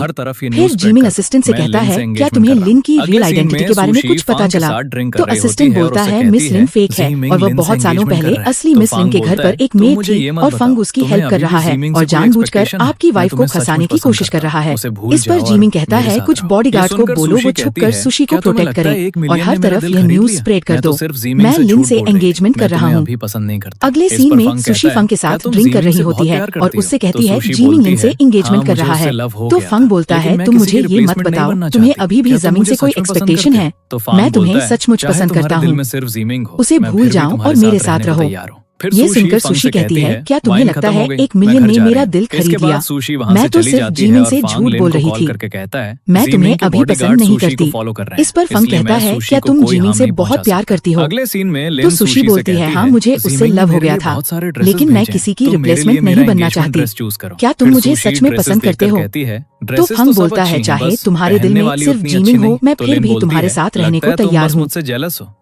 फिर जीमिंग असिस्टेंट से कहता है क्या तुम्हें लिन की रियल आइडेंटिटी के बारे में कुछ पता चला? तो असिस्टेंट बोलता है मिस लिन फेक है और वह बहुत सालों पहले असली मिस लिन के घर पर एक मेड थी और फंग उसकी हेल्प कर रहा है और जानबूझकर आपकी वाइफ को फंसाने की कोशिश कर रहा है। इस पर जीमिंग कहता है कुछ बॉडीगार्ड को बोलो वो छुपकर सुशी को प्रोटेक्ट करें और हर तरफ यह न्यूज स्प्रेड कर दो। मैं लिन से एंगेजमेंट कर रहा हूँ। अगले सीन में सुशी फंग के साथ ड्रिंक कर रही होती है और उससे कहती है जीमिंग लिन से एंगेजमेंट कर रहा है। तो फंग बोलता है तुम मुझे ये मत बताओ तुम्हें अभी भी जमीन से कोई एक्सपेक्टेशन है? मैं तुम्हें सचमुच पसंद करता हूँ, उसे भूल जाओ और मेरे साथ रहो। ये सुनकर सुशी कहती है क्या तुम्हें लगता है 1 मिलियन ने मेरा दिल खरीद लिया? मैं तो सिर्फ जीमिंग से झूठ बोल रही थी। मैं तुम्हें अभी पसंद नहीं करती। इस पर फंग कहता है क्या तुम जीमिंग से बहुत प्यार करती हो? तो सुशी बोलती है हाँ मुझे उससे लव हो गया था लेकिन मैं किसी की रिप्लेसमेंट नहीं बनना चाहती। क्या तुम मुझे सच में पसंद करते हो? तो फंग बोलता है चाहे तुम्हारे दिल में सिर्फ जीमिंग हो मैं फिर भी तुम्हारे साथ रहने को तैयार हूँ।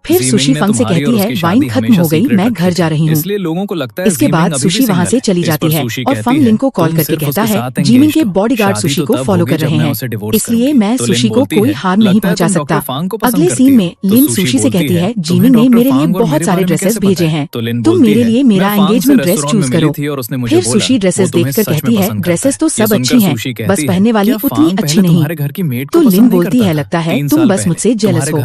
फिर सुशी फंग से कहती है वाइन खत्म हो गई मैं घर जा रही हूँ। लोगों को लगता है इसके बाद सुशी वहाँ से चली जाती है और फंग लिन को कॉल करके कहता है जीमिंग के बॉडीगार्ड सुशी को फॉलो कर रहे हैं इसलिए मैं सुशी को कोई हार्म नहीं पहुंचा सकता। अगले सीन में लिन सुशी से कहती है जीमिंग ने मेरे लिए बहुत सारे ड्रेसेस भेजे हैं तुम मेरे लिए मेरा एंगेजमेंट ड्रेस चूज करो। फिर सुशी ड्रेसेस देखकर कहती है ड्रेसेस तो सब अच्छी हैं बस पहनने वाली उतनी अच्छी नहीं। तो लिन बोलती है लगता है तुम बस मुझसे जेलस हो।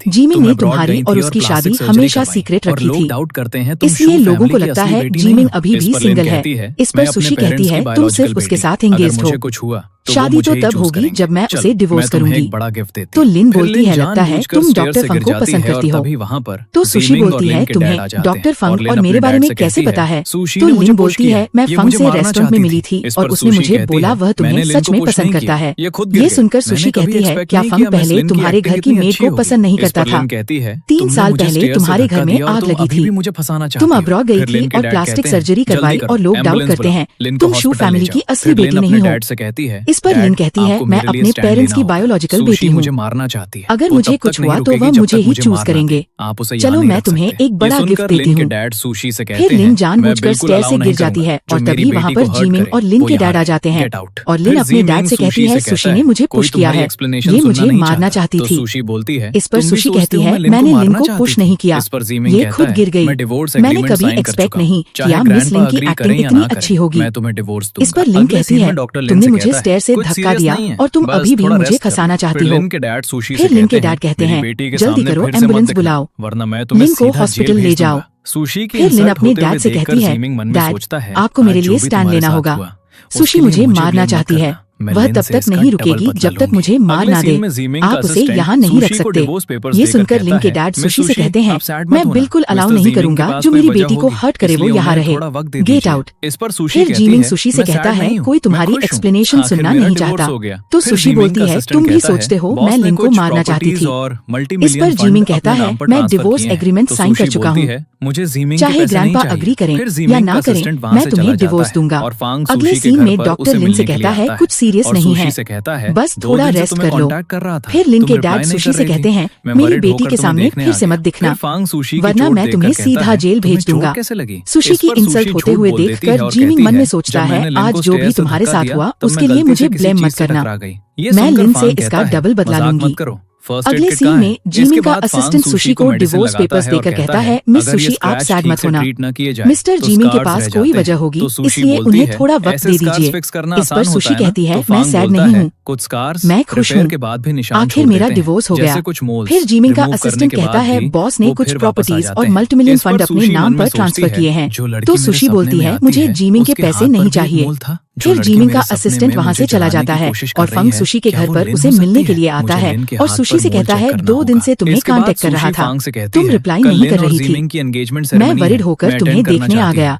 जीमिंग ने तुम्हारी और उसकी शादी हमेशा सीक्रेट रखी थी इसलिए लोगों को लगता है जीमिंग अभी भी सिंगल है। इस पर सुशी कहती है तुम सिर्फ उसके साथ एंगेज्ड हो, शादी तो तब होगी जब मैं उसे डिवोर्स करूंगी। तो लिन बोलती है लगता है तुम डॉक्टर फंग को पसंद करती हो। तो सुशी बोलती है तुम्हें डॉक्टर फंग और मेरे बारे में कैसे पता है? तो लिन बोलती है मैं फंग से रेस्टोरेंट में मिली थी और उसने मुझे बोला वह तुम्हें सच में पसंद करता है। ये सुनकर सुशी कहती है क्या फंग पहले तुम्हारे घर की मेड को पसंद नहीं करता था? 3 साल पहले तुम्हारे घर में आग लगी थी, तुम अब्रॉड गई थी और प्लास्टिक सर्जरी करवाई और लोग डाउट करते हैं तुम शू फैमिली की असली बेटी नहीं हो। इस पर लिन कहती है मैं अपने पेरेंट्स की बायोलॉजिकल बेटी हूँ, अगर मुझे कुछ हुआ तो वह मुझे ही चूज करेंगे। चलो मैं तुम्हें एक बड़ा गिफ्ट देती हूँ। फिर लिन जानबूझकर स्टेयर से गिर जाती है और तभी वहाँ पर जीमिंग और लिन के डैड आ जाते हैं और लिन अपने डैड से कहती है सुशी ने मुझे पुश किया है, ये मुझे मारना चाहती थी। इस पर सुशी कहती है मैंने लिन को पुश नहीं किया, ये खुद गिर गई। मैंने कभी एक्सपेक्ट नहीं किया मिस लिन की एक्टिंग इतनी अच्छी होगी। इस पर लिन कहती है तुमने मुझे स्टेयर से धक्का दिया और तुम अभी भी मुझे खसाना चाहती हो। फिर लिन के डैड कहते हैं जल्दी करो एम्बुलेंस बुलाओ, लिन को हॉस्पिटल ले जाओ। फिर लिन अपने डैड से कहती है डैड आपको मेरे लिए स्टैंड लेना होगा, सुशी मुझे मारना चाहती है, वह तब तक नहीं रुकेगी जब तक मुझे मार ना दे, आप उसे यहाँ नहीं रख सकते। ये सुनकर लिन के डैड सुशी से कहते हैं मैं बिल्कुल अलाउ नहीं करूंगा जो मेरी बेटी को हर्ट करे वो यहाँ रहे, गेट आउट। फिर जीमिंग सुशी से कहता है कोई तुम्हारी एक्सप्लेनेशन सुनना नहीं चाहता। तो सुशी बोलती है तुम भी सोचते हो मैं लिन को मारना चाहती थी। इस पर जीमिंग कहता है मैं डिवोर्स एग्रीमेंट साइन कर चुका हूँ, चाहे ग्रैंडपा अग्री करें या ना करें मैं तुम्हें डिवोर्स दूंगा। अगले सीन में डॉक्टर लिन से कहता है कुछ सीरियस नहीं है, बस थोड़ा रेस्ट कर लो। फिर लिन के डैड सुशी से कहते हैं मेरी बेटी के सामने फिर से मत दिखना वरना मैं तुम्हें सीधा जेल भेज दूंगा। सुशी की इंसल्ट होते हुए देखकर जीमिंग मन में सोचता है आज जो भी तुम्हारे साथ हुआ उसके लिए मुझे ब्लेम मत करना, मैं लिन से इसका डबल बदला लूंगी। अगले सीन में जीमिंग का असिस्टेंट सुशी को डिवोर्स पेपर्स देकर कहता है मिस सुशी आप सैड मत होना, मिस्टर जीमिंग के पास कोई वजह होगी इसलिए उन्हें थोड़ा वक्त दे दीजिए। इस पर सुशी कहती है मैं सैड नहीं हूँ, मैं खुश हूँ, आखिर मेरा डिवोर्स हो गया। फिर जीमिंग का असिस्टेंट कहता है बॉस ने कुछ प्रॉपर्टीज और मल्टीमिलियन फंड अपने नाम पर ट्रांसफर किए हैं। तो सुशी बोलती है मुझे जीमिंग के पैसे नहीं चाहिए। फिर जीमिंग का असिस्टेंट वहाँ से चला जाता है और फंग सुशी के घर पर उसे मिलने के लिए आता है और सुशी से कहता है 2 दिन से तुम्हें कांटेक्ट कर रहा था, तुम रिप्लाई नहीं कर रही थी, मैं वरिड होकर तुम्हें देखने आ गया।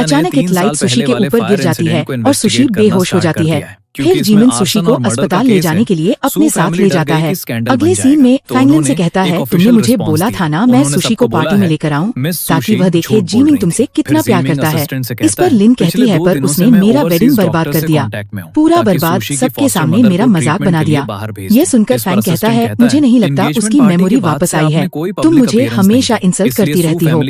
अचानक एक लाइट सुशी के ऊपर गिर जाती है और सुशी बेहोश हो जाती है। फिर जीमिन सुशी को अस्पताल ले जाने के लिए अपने साथ ले जाता है। अगले सीन में फैंगलिन से कहता है, तुमने मुझे बोला था ना मैं सुशी को पार्टी में लेकर आऊं ताकि वह देखे जीमिन तुमसे कितना प्यार करता है। इस पर लिन कहती है, पर उसने मेरा वेडिंग बर्बाद कर दिया, पूरा बर्बाद, सबके सामने मेरा मजाक बना दिया। ये सुनकर फैंग कहता है, मुझे नहीं लगता उसकी मेमोरी वापस आई है, तुम मुझे हमेशा इंसल्ट करती रहती हो।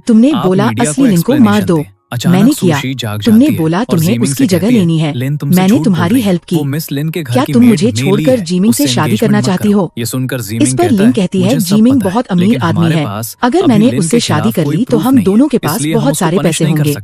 तुमने बोला असली लिन को मार दो, मैंने किया। तुमने बोला तुम्हें उसकी जगह लेनी है, मैंने तुम्हारी हेल्प की। क्या तुम मुझे छोड़कर जीमिंग से शादी करना चाहती हो? इस पर लिन कहती है, जीमिंग बहुत अमीर आदमी है, अगर मैंने उससे शादी कर ली तो हम दोनों के पास बहुत सारे पैसे होंगे।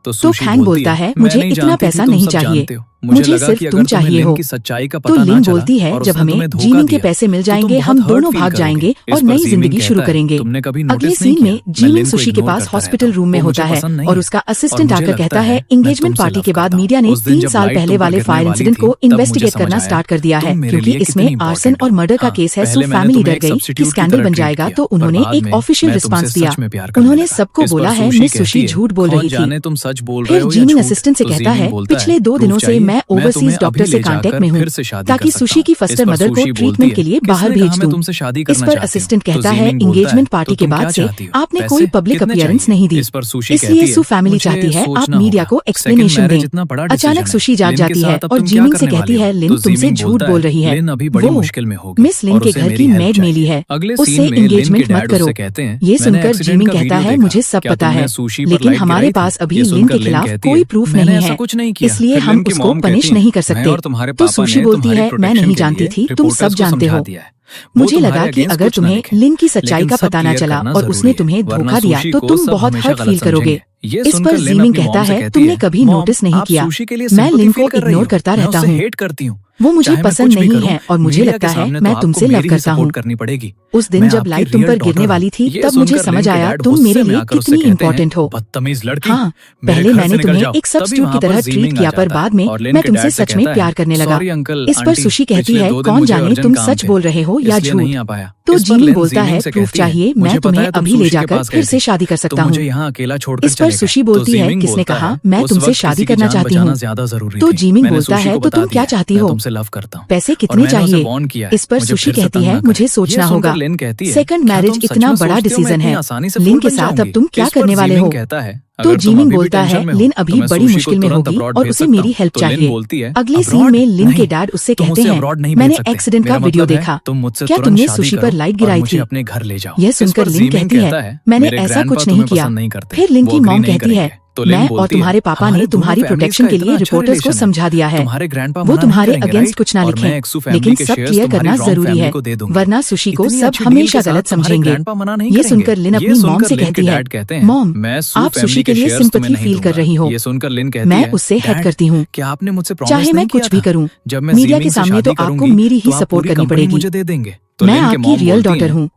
तो फैंग बोलता है, मुझे इतना पैसा नहीं चाहिए, मुझे सिर्फ तुम चाहिए हो। तो लिन बोलती है, जब हमें जीमिंग के पैसे मिल जाएंगे हम दोनों भाग जाएंगे और नई जिंदगी शुरू करेंगे। अगले सीन में जीमिन सुशी के पास हॉस्पिटल रूम में होता है और उसका असिस्टेंट आकर कहता है, एंगेजमेंट पार्टी के बाद मीडिया ने 3 साल पहले वाले फायर इंसिडेंट को इन्वेस्टिगेट करना स्टार्ट कर दिया है, क्योंकि इसमें आर्सन और मर्डर का केस है। सो फैमिली डर गई कि स्कैंडल बन जाएगा, तो उन्होंने एक ऑफिशियल रिस्पांस दिया। उन्होंने सबको बोला है मिस सुशी झूठ बोल रही थी। फिर जीमिन असिस्टेंट से कहता है, पिछले 2 दिनों से मैं ओवरसीज डॉक्टर से कांटेक्ट में हूँ ताकि सुशी की फस्टर मदर को ट्रीटमेंट के लिए बाहर भेज दूं। इस पर असिस्टेंट कहता है एंगेजमेंट पार्टी के बाद से आपने कोई पब्लिक अपीयरेंस नहीं दी, इसलिए सू फैमिली चाहती है आप मीडिया को एक्सप्लेनेशन दें। अचानक सुशी जाग जाती है और जीमिंग से कहती है लिन तुमसे झूठ बोल रही है, वो मिस लिन के घर की मेड मेली है, उससे एंगेजमेंट मत करो। ये सुनकर जीमिंग कहता है मुझे सब पता है, लेकिन हमारे पास अभी लिन के खिलाफ कोई प्रूफ नहीं है, इसलिए हम उसको पनिश नहीं कर सकते। तो सुशी बोलती है मैं नहीं जानती थी, तुम सब जानते हो। मुझे लगा कि अगर तुम्हें लिन की सच्चाई का पता न चला और उसने तुम्हें धोखा दिया तो तुम बहुत हर्ट फील करोगे। इस पर जीमिंग कहता है तुमने कभी नोटिस नहीं किया, मैं लिन को इग्नोर करता रहता हूँ, वो मुझे पसंद नहीं है और मुझे लगता है मैं तुमसे लव करता हूँ। उस दिन जब लाइट तुम पर गिरने वाली थी तब मुझे समझ आया तुम मेरे लिए कितनी इम्पोर्टेंट हो। हाँ, पहले मैंने तुम्हें एक सब्स्टिट्यूट की तरह ट्रीट किया पर बाद में मैं तुमसे सच में प्यार करने लगा। इस पर सुशी कहती है कौन जाने तुम सच बोल रहे हो या झूठ। तो जीमिंग बोलता है प्रूफ चाहिए, मैं तुम्हें अभी ले जाकर फिर से शादी कर सकता हूँ। इस पर सुशी बोलती है किसने कहा मैं तुमसे शादी करना चाहती हूँ। तो जीमिंग बोलता है तो तुम क्या चाहती हो, पैसे कितने चाहिए। इस पर सुशी कहती है मुझे सोचना होगा, सेकंड मैरिज इतना बड़ा डिसीजन है, लिन के साथ अब तुम क्या करने वाले हो। तो जीमिंग बोलता है लिन अभी बड़ी मुश्किल में होगी और उसे मेरी हेल्प चाहिए। अगले सीन में लिन के डैड उससे कहते हैं मैंने एक्सीडेंट का वीडियो देखा, क्या तुमने सुशी पर लाइट गिराई थी। यह सुनकर लिन कहती है मैंने ऐसा कुछ नहीं किया। फिर लिन की मॉम कहती है मैं और तुम्हारे पापा ने तुम्हारी प्रोटेक्शन के लिए रिपोर्टर्स को समझा दिया है, वो तुम्हारे अगेंस्ट कुछ ना लिखें, लेकिन सब क्लियर करना जरूरी है वरना सुशी को सब हमेशा गलत समझेंगे। ये सुनकर लिन अपनी मॉम से कहती है मॉम आप सुशी के लिए सिंपैथी फील कर रही हो, मैं उससे हेल्प करती हूँ, चाहे मैं कुछ भी करूँ मीडिया के सामने तो आपको मेरी ही सपोर्ट करनी पड़ेगी, मैं आपकी रियल डॉटर हूँ।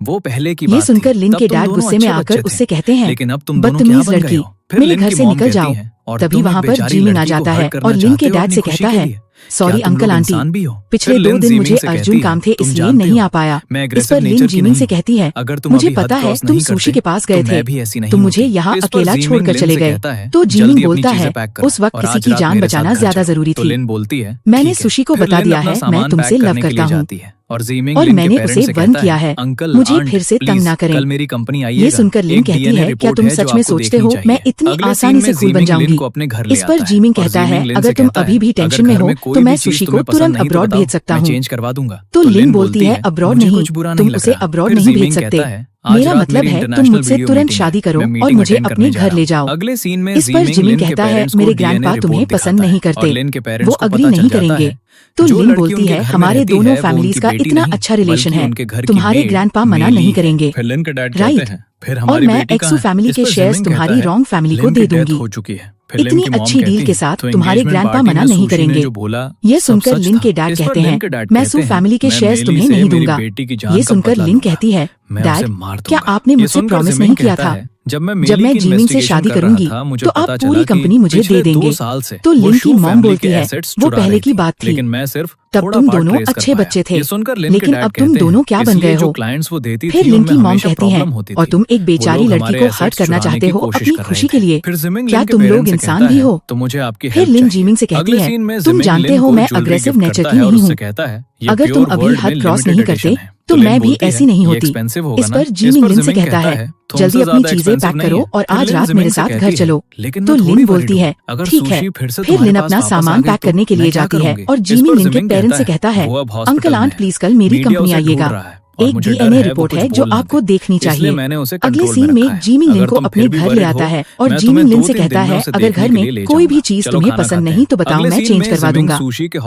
ये सुनकर लिन के डैड गुस्से में आकर उससे कहते हैं बदतमीज लड़की मेरे घर से निकल जाओ। तभी वहाँ पर जीमिंग आ जाता है और लिन के डैड से कहता है सॉरी अंकल आंटी, पिछले 2 दिन मुझे अर्जेंट काम थे इसलिए नहीं आ पाया। इस पर लिन जीमिंग से कहती है मुझे पता है तुम सुशी के पास गए थे, तुम मुझे यहाँ अकेला छोड़कर चले गए। तो जीमिंग बोलता है उस वक्त किसी की जान बचाना ज्यादा जरूरी थी, मैंने सुशी को बता दिया है मैं तुमसे लव करता हूँ और मैंने उसे बंद किया है, मुझे फिर से तंग ना करें। मेरी कंपनी आई। ये सुनकर लिन कहती है क्या तुम सच में सोचते हो मैं इतनी आसानी से कूल बन जाऊंगी। इस पर जीमिंग कहता है अगर तुम अभी भी टेंशन में हो तो मैं सुशी को तुरंत अब्रॉड भेज सकता हूँ। तो लिन बोलती है अब्रॉड नहीं, तुम उसे अब्रॉड नहीं भेज सकते, मेरा मतलब है तुम मुझसे तुरंत शादी करो और मुझे अपने घर ले जाओ। अगले सीन में इस पर जीमिंग कहता है मेरे ग्रैंडपा तुम्हें पसंद नहीं करते, वो अग्री नहीं करेंगे। तो लिन बोलती है हमारे दोनों फैमिलीज का इतना अच्छा रिलेशन है, तुम्हारे ग्रैंडपा मना नहीं करेंगे, राइट, और मैं एक्सू फैमिली के शेयर्स तुम्हारी रॉन्ग फैमिली को दे दूंगी। इतनी अच्छी डील के साथ तुम्हारे ग्रैंडपा मना नहीं करेंगे। ये सुनकर लिन के डैड कहते हैं मैं सू फैमिली के शेयर्स तुम्हें नहीं दूंगा। ये सुनकर लिन कहती है डैड क्या आपने मुझसे प्रॉमिस नहीं किया था जब मैं जीमिंग से शादी करूंगी तो आप पूरी कंपनी मुझे दे देंगे। तो लिन की मॉम बोलती है वो पहले की बात थी, तब तुम दोनों अच्छे बच्चे थे, लेकिन अब तुम दोनों क्या बन गए हो। फिर लिन की मॉम कहती हैं और तुम एक बेचारी लड़की को हर्ट करना चाहते हो अपनी खुशी के लिए, क्या तुम लोग इंसान भी हो। फिर लिन जीमिंग से कहती है तुम जानते हो मैं अग्रेसिव नेचर की नहीं हूँ, अगर तुम अभी हद क्रॉस नहीं करते तो मैं भी ऐसी नहीं होती। इस पर जीमिंग लिन से कहता है जल्दी अपनी चीजें पैक करो और आज रात मेरे साथ घर चलो। तो लिन बोलती है ठीक है। फिर लिन अपना सामान पैक करने के लिए जाती है और जीमिंग लिन के पेरेंट्स से कहता है अंकल आंट प्लीज कल मेरी कंपनी आइएगा, एक डीएनए रिपोर्ट है जो आपको देखनी चाहिए। अगले सीन में जीमिंग लिन को अपने घर ले आता है और जीमिंग लिन से कहता है अगर घर में कोई भी चीज तुम्हें पसंद नहीं तो बताओ मैं चेंज करवा दूंगा।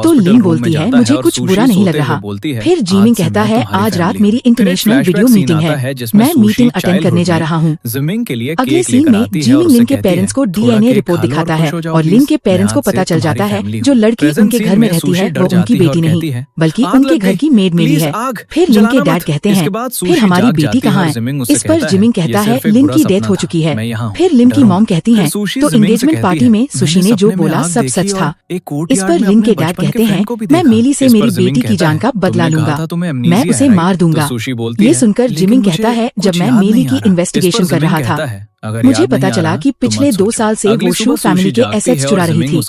तो लिन बोलती है मुझे कुछ बुरा नहीं लग रहा। फिर जीमिंग कहता है आज रात मेरी इंटरनेशनल वीडियो मीटिंग है, मैं मीटिंग अटेंड करने जा रहा हूँ। अगले सीन में जीमिंग लिन के पेरेंट्स को डीएनए रिपोर्ट दिखाता है और लिन के पेरेंट्स को पता चल जाता है जो लड़की उनके घर में रहती है वो उनकी बेटी नहीं बल्कि उनके घर की मेड मेली है। फिर लिन के डैड कहते हैं फिर हमारी बेटी कहाँ है। इस पर जीमिंग कहता है लिन की डेथ हो चुकी है। फिर लिन की मॉम कहती हैं तो एंगेजमेंट पार्टी में सुशी ने जो बोला सब सच था। इस पर लिन के डैड कहते हैं मैं मेली से मेरी बेटी की जान का बदला लूंगा, मैं उसे मार दूंगा। ये सुनकर जीमिंग कहता है जब मैं मेली की इन्वेस्टिगेशन कर रहा था मुझे पता चला कि पिछले 2 साल से वो शू फैमिली के एसेट्स चुरा रही थी,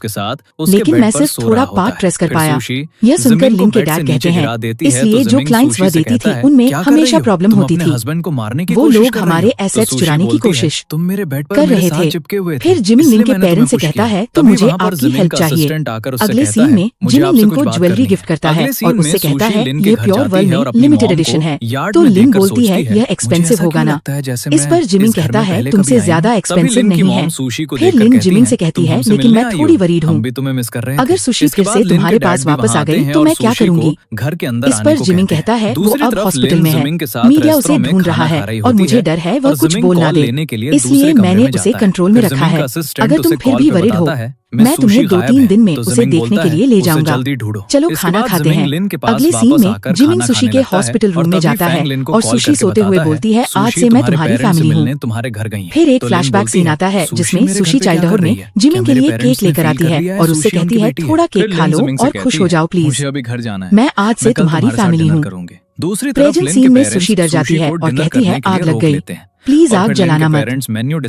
लेकिन मैं सिर्फ थोड़ा पार्ट ट्रेस कर पाया। यह सुनकर लिन के डैड कहते हैं, इसलिए जो क्लाइंट्स वह देती थी उनमें हमेशा प्रॉब्लम होती थी। वो लोग हमारे एसेट्स चुराने की कोशिश कर रहे थे। फिर जिमिंग लिन के पेरेंट्स से कहता है, तो मुझे आपकी हेल्प चाहिए। अगले सीन में जिमिंग लिन को ज्वेलरी गिफ्ट करता है और उससे कहता है, ये प्योर वर्ल्ड में लिमिटेड एडिशन है। तो लिन बोलती है, यह एक्सपेंसिव होगा ना। इस पर जिमिंग कहता है, तुमसे ज्यादा एक्सपेंसिव नहीं है। फिर लिन जिमिंग से कहती है, लेकिन मैं थोड़ी वरीड हूँ, अगर सुशी फिर से तुम्हारे पास वापस आ गई तो मैं क्या करूंगी। इस पर जिमिंग कहता है, वो अब हॉस्पिटल में है, मीडिया उसे ढूंढ रहा है और मुझे डर है वह कुछ बोल ना दे, इसलिए मैंने उसे कंट्रोल में रखा है। अगर तुम फिर भी वरीड हो, मैं तुम्हें 2-3 दिन में उसे देखने के लिए ले जाऊंगा। चलो खाना खाते हैं। अगले सीन में जिमिंग सुशी के हॉस्पिटल रूम में जाता है और सुशी सोते हुए बोलती है, आज से मैं तुम्हारी फैमिली हूँ। फिर एक फ्लैशबैक सीन आता है जिसमें सुशी चाइल्डहुड में जिमिंग के लिए केक लेकर आती है और उससे कहती है, थोड़ा केक खा लो और खुश हो जाओ प्लीज, मैं आज से तुम्हारी फैमिली हूँ। प्रेजेंट सीन में सुशी डर जाती है और कहती है, आग लग गई, प्लीज आग जलाना मत।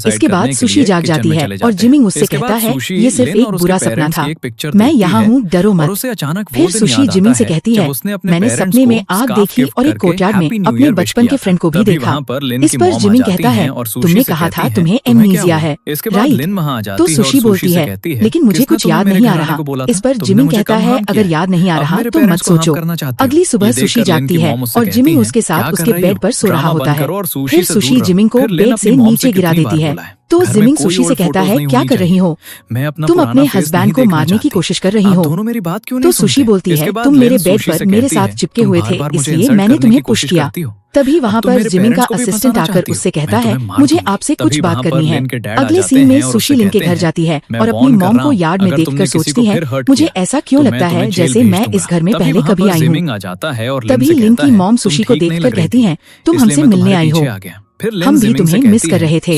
इसके बाद सुशी जाग जाती है और जिमिंग उससे कहता है, ये सिर्फ एक बुरा सपना था, मैं यहाँ हूँ, डरो मत। फिर सुशी जिमिंग से कहती है, मैंने सपने में आग देखी और एक कोर्टयार्ड में अपने बचपन के फ्रेंड को भी देखा। इस पर जिमिंग कहता है, तुमने कहा था तुम्हें एमनीजिया है, राइट? तो सुशी बोलती है, लेकिन मुझे कुछ याद नहीं आ रहा। इस पर जिमिंग कहता है, अगर याद नहीं आ रहा तो मत सोचो। अगली सुबह सुशी जागती है और जिमिंग उसके साथ उसके बेड पर सो रहा होता है। फिर सुशी जिमिंग को बेड से नीचे गिरा देती है। तो जिमिंग सुशी से कहता है, क्या कर रही हो तुम? अपने हस्बैंड को मारने की कोशिश कर रही हो। तो सुशी बोलती है, तुम मेरे बेड पर मेरे साथ चिपके हुए थे, इसलिए मैंने तुम्हें पुश किया। तभी वहाँ पर जिमिंग का असिस्टेंट आकर उससे कहता है, मुझे आपसे कुछ बात करनी है। अगले सीन में सुशी लिन के घर जाती है और अपनी मॉम को यार्ड में देखकर सोचती है, मुझे ऐसा क्यों लगता है जैसे मैं इस घर में पहले कभी आई हूँ। तभी लिन की मॉम सुशी को देखकर कहती है, तुम हमसे मिलने आई हो, हम भी तुम्हें मिस कर रहे थे।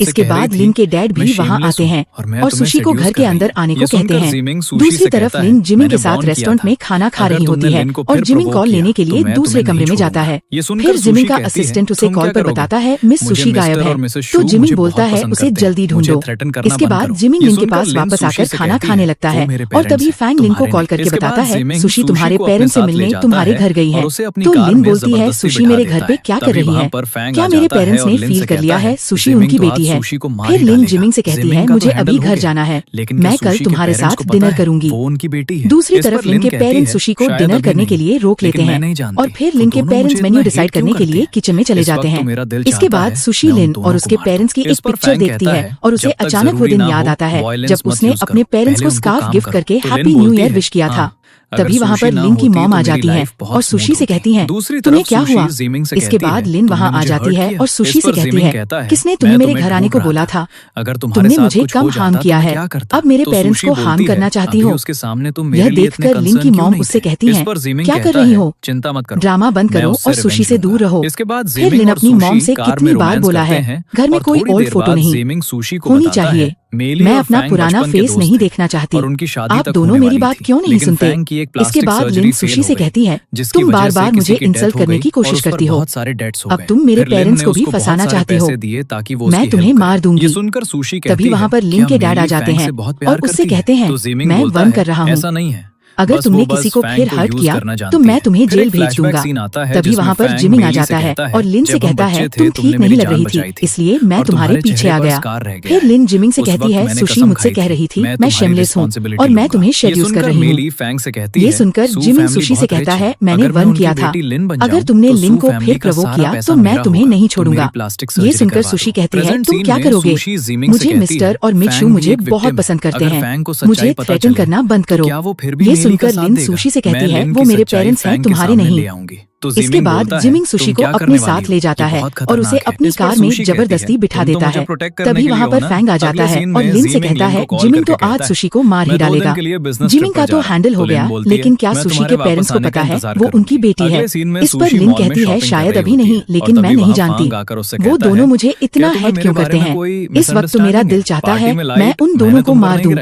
इसके बाद लिन के डैड भी वहाँ आते हैं और सुशी को घर के अंदर आने को कहते हैं। दूसरी तरफ लिन जिमिंग के साथ रेस्टोरेंट में खाना खा रही होती है और जिमिंग कॉल लेने के लिए दूसरे कमरे में जाता है। फिर जिमिंग का असिस्टेंट उसे कॉल पर बताता है, मिस सुशी गायब है। तो जिमिंग बोलता है, उसे जल्दी ढूंढो। इसके बाद जिमिंग लिन के पास वापस आकर खाना खाने लगता है और तभी फैंग लिन को कॉल करके बताता है, सुशी तुम्हारे पेरेंट्स से मिलने तुम्हारे घर गई है। तो लिन बोलती है, सुशी मेरे घर पे क्या कर रही है? क्या मेरे पेरेंट्स ने फील कर लिया है सुशी उनकी बेटी है? फिर लिन जिमिंग से कहती है, मुझे अभी घर जाना है, मैं कल तुम्हारे साथ डिनर करूंगी। दूसरी तरफ लिन के पेरेंट्स सुशी को डिनर करने के लिए रोक लेते हैं और फिर लिन के पेरेंट्स मेन्यू डिसाइड करने के लिए किचन में चले जाते हैं। इसके बाद सुशी लिन और उसके पेरेंट्स की एक पिक्चर देखती है और उसे अचानक वो दिन याद आता है जब उसने अपने पेरेंट्स को स्कार्फ गिफ्ट करके हैप्पी न्यू ईयर विश किया था। तभी वहाँ पर लिन की मॉम आ जाती है और सुशी से कहती है, तुम्हें क्या हुआ? इसके बाद लिन वहाँ आ जाती है और सुशी से कहती है, किसने तुम्हें मेरे घर आने को बोला था? तुमने मुझे कम हार्म किया है, अब मेरे पेरेंट्स को हार्म करना चाहती हो। यह देखकर लिन की मॉम उससे कहती है, क्या कर रही हो? ड्रामा बंद करो और सुशी से दूर रहो। फिर लिन अपनी मॉम से कितनी बार बोला है, घर में कोई ओल्ड फोटो नहीं होनी चाहिए, मैं अपना पुराना फेस नहीं देखना चाहती, आप दोनों मेरी बात क्यों नहीं सुनते? इसके बाद लिन सुशी से कहती है, तुम बार बार मुझे इंसल्ट करने की कोशिश करती हो, अब तुम मेरे पेरेंट्स को भी फंसाना चाहती हो, मैं तुम्हें मार दूंगी। तभी वहाँ पर लिन के डैड आ जाते हैं और उससे कहते हैं, मैं वन कर रहा हूँ, अगर तुमने किसी को फिर हर्ट किया तो मैं तुम्हें जेल भेज दूंगा। तभी वहाँ पर जिमिंग आ जाता है और लिन से कहता है, तुम ठीक नहीं लग रही थी, इसलिए मैं तुम्हारे पीछे आ गया। फिर लिन जिमिंग से कहती है, सुशी मुझसे कह रही थी मैं शेमलेस हूँ और मैं तुम्हें शेड्यूस कर रही हूँ। ये सुनकर जिमिंग सुशी से कहता है, मैंने वन किया था, अगर तुमने लिन को फिर प्रोवोक किया तो मैं तुम्हें नहीं छोड़ूंगा। ये सुनकर सुशी कहती है, तुम क्या करोगे? मुझे मिस्टर और मिचू मुझे बहुत पसंद करते हैं, मुझे थ्रेटन करना बंद करो। सुनकर लिन सुशी से कहती है, वो मेरे पेरेंट्स हैं, तुम्हारे नहीं। इसके बाद जिमिंग सुशी को अपने साथ ले जाता है और उसे अपनी कार में जबरदस्ती बिठा देता है। तभी वहाँ पर फैंग आ जाता है और लिन से कहता है, जिमिंग तो आज सुशी को मार ही डालेगा। जिमिंग का तो हैंडल हो गया, लेकिन क्या सुशी के पेरेंट्स को पता है वो उनकी बेटी है? इस पर लिन कहती है, शायद अभी नहीं, लेकिन मैं नहीं जानती वो दोनों मुझे इतना हेट क्यों करते हैं। इस वक्त तो मेरा दिल चाहता है मैं उन दोनों को मार दूं।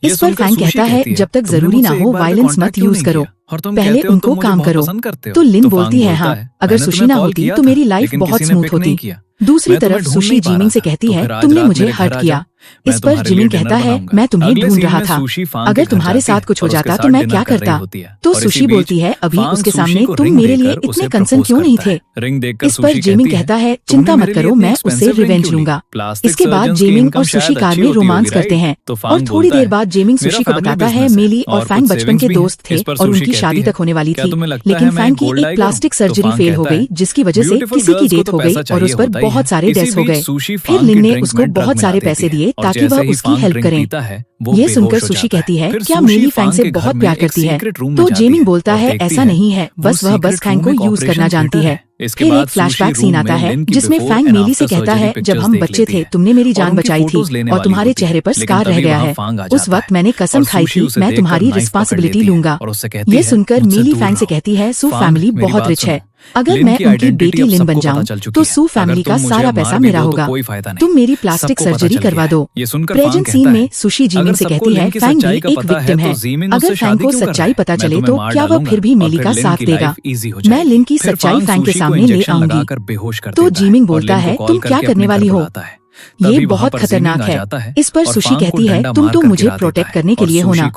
इस पर फैंग कहता है, जब तक जरूरी ना हो वायलेंस मत यूज करो, पहले उनको काम करो। तो लिन बोलती है, हाँ, अगर सुशी ना होती तो मेरी लाइफ बहुत स्मूथ होती। दूसरी तरफ सुशी जिमिंग से कहती है तुमने मुझे हर्ट किया। इस पर जिमिंग कहता है मैं तुम्हें ढूंढ रहा था, अगर तुम्हारे साथ कुछ हो जाता तो मैं क्या करता। तो सुशी बोलती है अभी उसके सामने तुम मेरे लिए इतने कंसर्न क्यों नहीं थे। इस पर जिमिंग कहता है चिंता मत करो, मैं उससे रिवेंज लूंगा। इसके बाद जिमिंग और सुशी कार में रोमांस करते हैं और थोड़ी देर बाद जिमिंग सुशी को बताता है मेली और फैंग बचपन के दोस्त थे और उनकी शादी तक होने वाली थी, लेकिन फैंग की एक प्लास्टिक सर्जरी फेल हो गई जिसकी वजह से किसी की डेथ हो गई और उस पर बहुत सारे डेथ्स हो गए। फिर लिन ने उसको बहुत सारे पैसे दिए ताकि वह उसकी हेल्प करें। ये सुनकर सुशी कहती है क्या मेली फैंग से बहुत प्यार करती है। तो जिमिंग बोलता है ऐसा नहीं है, बस वह बस फैंग को यूज करना जानती है। फिर एक फ्लैशबैक सीन आता है जिसमें फैंग मेली से कहता है जब हम बच्चे थे तुमने मेरी जान बचाई थी और तुम्हारे चेहरे पर स्कार रह गया है। उस वक्त मैंने कसम खाई थी मैं तुम्हारी रिस्पांसिबिलिटी लूंगा। ये सुनकर मेली फैंग से कहती है सू फैमिली बहुत रिच है, अगर मैं उनकी बेटी लिन बन जाऊं तो सू फैमिली का सारा पैसा मेरा होगा, तुम मेरी प्लास्टिक सर्जरी करवा दो। प्रेजेंट सीन में सुशी जिमिंग से कहती है फैंग भी एक विक्टिम है, अगर फैंग को सच्चाई पता चले तो क्या वह फिर भी मेली का साथ देगा। मैं लिन की सच्चाई फैंग के सामने ले आऊंगी। तो जिमिंग बोलता है तुम क्या करने वाली हो, ये बहुत खतरनाक है। इस पर सुशी कहती है तुम तो मुझे प्रोटेक्ट करने के लिए होना।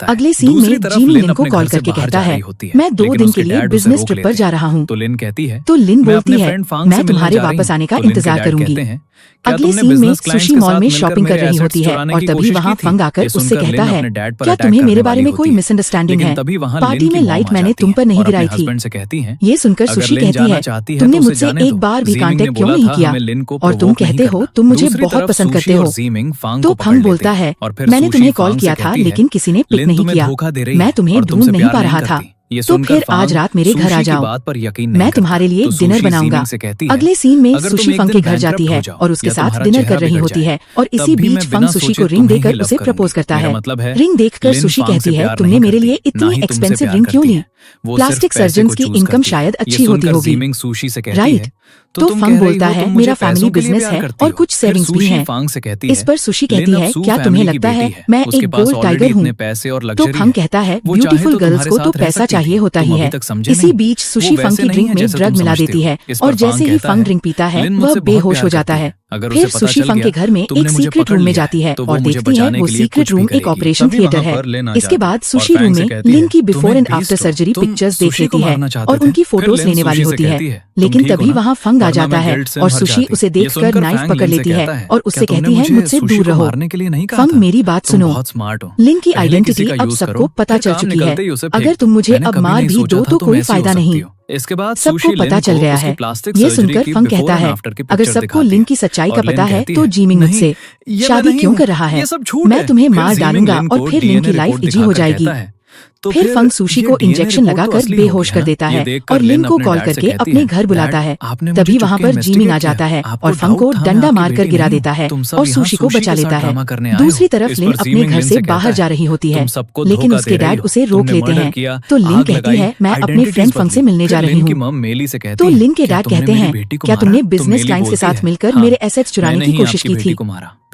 अगले सीन में जिमिंग लिन को कॉल करके कहता है मैं 2 दिन के लिए बिजनेस ट्रिप पर जा रहा हूँ। तो लिन बोलती है मैं तुम्हारे वापस आने का इंतजार करूंगी। अगले सीन में सुशी मॉल में शॉपिंग कर रही होती है और तभी वहाँ फंग आकर उससे कहता है क्या तुम्हें मेरे बारे में कोई मिसअंडरस्टैंडिंग है, पार्टी में लाइट मैंने तुम पर नहीं गिराई थी। ये सुनकर सुशी कहती है तुमने मुझसे एक बार भी कांटेक्ट क्यों नहीं किया और तुम कहते हो तुम मुझे बहुत पसंद करते हो। तो फंग बोलता है मैंने तुम्हें कॉल किया था लेकिन किसी ने पिक नहीं किया, मैं तुम्हें ढूंढ नहीं पा रहा था, तो फिर आज रात मेरे घर आ जाओ, मैं तुम्हारे लिए डिनर बनाऊंगा। अगले सीन में सुशी फंग के घर जाती है और उसके साथ डिनर कर रही होती है और इसी बीच फंग सुशी को रिंग देकर उसे प्रपोज करता है। रिंग देखकर सुशी कहती है तुमने मेरे लिए इतनी एक्सपेंसिव रिंग क्यों ली, प्लास्टिक सर्जन्स की इनकम शायद अच्छी होती होगी, राइट। तो फंग बोलता है मेरा फैमिली बिजनेस है और कुछ सेविंग्स भी हैं। इस पर सुशी कहती है क्या तुम्हें लगता है मैं एक गोल्ड टाइगर हूँ। तो फंग कहता है ब्यूटीफुल गर्ल्स को तो पैसा चाहिए होता ही है। इसी बीच सुशी फंग की ड्रिंक में ड्रग मिला देती है और जैसे ही फंग ड्रिंक पीता है वह बेहोश हो जाता है। फिर सुशी फंग के घर में एक सीक्रेट रूम में जाती है और देखती है वो सीक्रेट रूम एक ऑपरेशन थिएटर है। इसके बाद सुशी रूम में लिन की before and after surgery pictures देख लेती है और उनकी फोटोज लेने वाली होती है, लेकिन तभी वहाँ फंग आ जाता है और सुशी उसे देखकर नाइफ पकड़ लेती है और उससे कहती है मुझसे दूर रहो। फंग मेरी बात सुनो, लिन की आइडेंटिटी अब सबको पता चल चुकी है, अगर तुम मुझे अब मार भी दो तो कोई फायदा नहीं। इसके बाद सबको पता चल गया है। ये सुनकर फंग कहता है अगर सबको लिन की सच्चाई का पता है तो जिमिंग मुझसे शादी क्यों कर रहा है, मैं तुम्हें मार डालूंगा और फिर लिन की लाइफ इजी हो जाएगी। फिर फंग सुशी को इंजेक्शन लगाकर बेहोश कर देता है और लिन को कॉल करके अपने घर बुलाता है। तभी वहाँ पर जिमिंग आ जाता है और फंग को डंडा मारकर गिरा देता है और सुशी को बचा लेता है। दूसरी तरफ लिन अपने घर से बाहर जा रही होती है लेकिन उसके डैड उसे रोक लेते हैं। तो लिन कहती है मैं अपने फ्रेंड फंग से मिलने जा रही हूँ। तो लिन के डैड कहते हैं क्या तुमने बिजनेस क्लाइंट के साथ मिलकर मेरे एसेट्स चुराने की कोशिश की थी।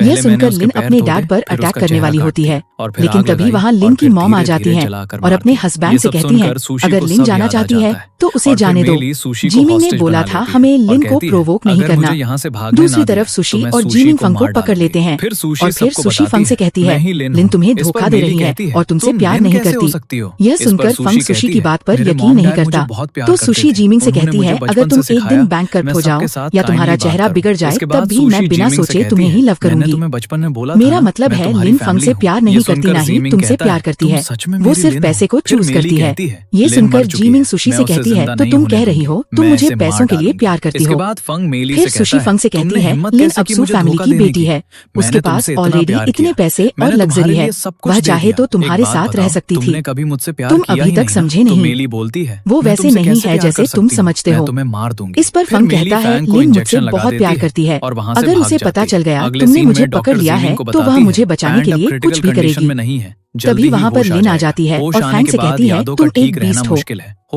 यह सुनकर लिन अपने डैड पर अटैक करने वाली होती है, लेकिन तभी वहाँ लिन की मॉम आ जाती है और अपने हस्बैंड से कहती हैं अगर लिन जाना चाहती है तो उसे जाने दो। जिमिंग ने बोला था हमें लिन को प्रोवोक नहीं करना। दूसरी तरफ सुशी और जिमिंग फंग को पकड़ लेते हैं और फिर सुशी फंग से कहती है लिन तुम्हें धोखा दे रही है और तुमसे प्यार नहीं करती। यह सुनकर फंग सुशी की बात पर यकीन नहीं करता। तो सुशी जिमिंग से कहती है अगर तुम एक दिन बैंकक्रप्ट हो जाओ या तुम्हारा चेहरा बिगड़ जाए तब भी मैं बिना सोचे तुम्हें ही लव करूंगी। मेरा मतलब है लिन फंग से प्यार नहीं करती, ना ही तुमसे प्यार करती है, वो सिर्फ पैसे को चूज करती है। ये सुनकर जिमिंग सुशी से कहती है तो तुम कह रही हो तुम मुझे पैसों के लिए प्यार करती हो। फिर सुशी फंग से कहती है लिन अब्सू फैमिली की बेटी है, उसके पास ऑलरेडी इतने पैसे और लग्जरी है, वह चाहे तो तुम्हारे साथ रह सकती थी, तुम अभी तक समझे नहीं, वो वैसे नहीं है जैसे तुम समझते हो। इस पर फंग कहता है लिन मुझसे बहुत प्यार करती है, अगर उसे पता चल गया तुमने मुझे पकड़ लिया है तो वह मुझे बचाने के लिए कुछ भी करेगी। तभी वहाँ पर लिन आ जाती है और फैंग से कहती है तुम एक बीस्ट हो,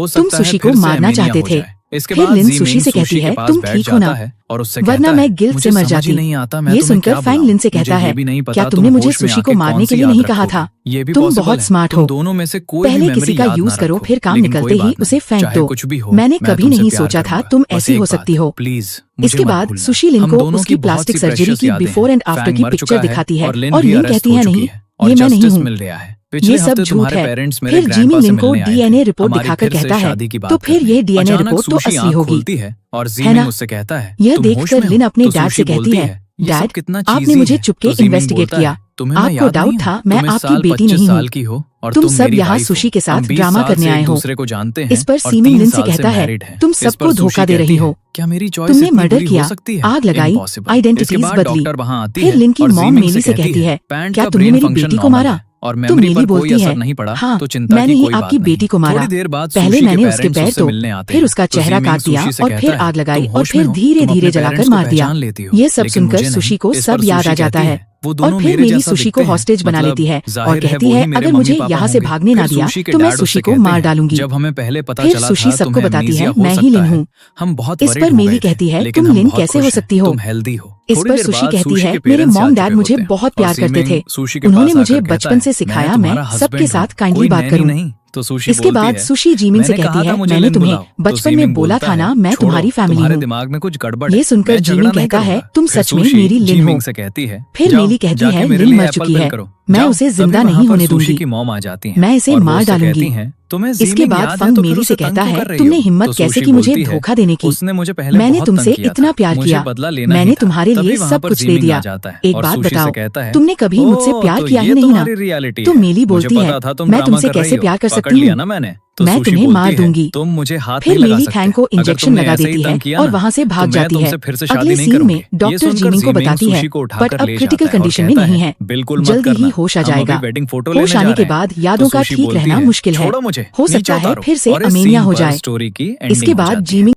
तुम सुशी को मारना चाहते थे, इसके फिर बाद लिन जी सुशी मिंग से कहती सुशी के है, पास तुम बैठ ठीक हो जाता ना? है और उससे वरना कहता मैं है, गिल्ट मुझे से मर समझ ही जाती। नहीं आता, मैं ये तुम्हें सुनकर क्या फैंग बुलाऊं? लिन से कहता मुझे ये है, भी नहीं पता क्या तुम तुमने मुझे होश में सुशी को आके मारने कौन के सी लिए याद नहीं कहा रखोगे। था? ये भी तुम पॉसिबल बहुत है, स्मार्ट तुम हो। दोनों में से कोई भी पहले मेमोरी किसी का याद ना यूज करो, रखो, फिर काम लेकिन निकलते कोई ही बात उसे नहीं, फेंक चाहे दो। कुछ भी हो, मैंने मैं कभी तुमसे नहीं प्यार सोचा था करूंगा। तुम बस ऐसी एक हो बार, सकती हो। प्लीज इसके बाद सुशी लिन को उसकी प्लास्टिक सर्जरी की बिफोर एंड आफ्टर की पिक्चर दिखाती है और लिन कहती है, नहीं, ये मैं नहीं हूँ, ये सब झूठ है। फिर जीमिंग लिन को डीएनए रिपोर्ट दिखाकर कहता है, तो फिर ये डीएनए रिपोर्ट तो असली होगी, है ना? यह देखकर लिन अपने डैड से कहती है, डैड, आपने मुझे चुपके इन्वेस्टिगेट किया, आपको डाउट था मैं आपकी बेटी नहीं हूँ, तुम सब यहाँ सुशी के साथ ड्रामा करने आए हो। इस पर सीमिंग लिन से कहता है, तुम सबको धोखा दे रही हो, तुमने मर्डर किया, आग लगाई, आइडेंटिटीज बदली। फिर लिन की मॉम मेली से कहती है, क्या तुमने मेरी बेटी को मारा? तो मेली बोलती है, हाँ, मैंने ही आपकी बेटी को मारा। पहले मैंने उसके पैर तोड़, फिर उसका चेहरा काट दिया और फिर आग लगाई और फिर धीरे धीरे जलाकर मार दिया। ये सब सुनकर सुशी को सब याद आ जाता है और फिर मेली सुशी को हॉस्टेज बना लेती है और कहती है, अगर मुझे यहाँ से भागने ना दिया तो मैं सुशी को मार डालूंगी। फिर सुशी सबको बताती है, मैं ही लिन हूँ। इस पर मेली कहती है, तुम लिन कैसे हो सकती हो? इस पर सुशी कहती है, मेरे मॉम डैड मुझे बहुत प्यार करते थे, उन्होंने मुझे बचपन से सिखाया मैं सबके साथ काइंडली बात करूं। इसके बाद सुशी जीमिंग से कहती है, मैंने तुम्हें बचपन में बोला था ना मैं तुम्हारी फैमिली हूँ। ये सुनकर जीमिंग कहता है, तुम सच में मेरी लिन हो। फिर मेली कहती है, लिन मर चुकी है, मैं उसे जिंदा नहीं होने दूंगी, मैं इसे मार डालूंगी। इसके बाद फंग मेली से कहता है, तुमने हिम्मत कैसे की मुझे धोखा देने की? मैंने तुमसे इतना प्यार किया, मैंने तुम्हारे लिए सब कुछ दे दिया। एक बात बताओ, तुमने कभी मुझसे प्यार किया ही नहीं ना? तो मेली बोलती है, मैं तुमसे कैसे प्यार कर सकती हूँ, मैं तुम्हें मार दूंगी। फिर मेली फैंग को इंजेक्शन लगा देती है और वहाँ से भाग जाती है। अगले सीन में डॉक्टर जीमिंग को बताती है, बट अब क्रिटिकल कंडीशन में नहीं है, जल्दी ही होश आ जाएगा। होश आने के बाद यादों का ठीक रहना मुश्किल है, हो सकता है फिर से अमेनिया हो जाए। इसके बाद जीमिंग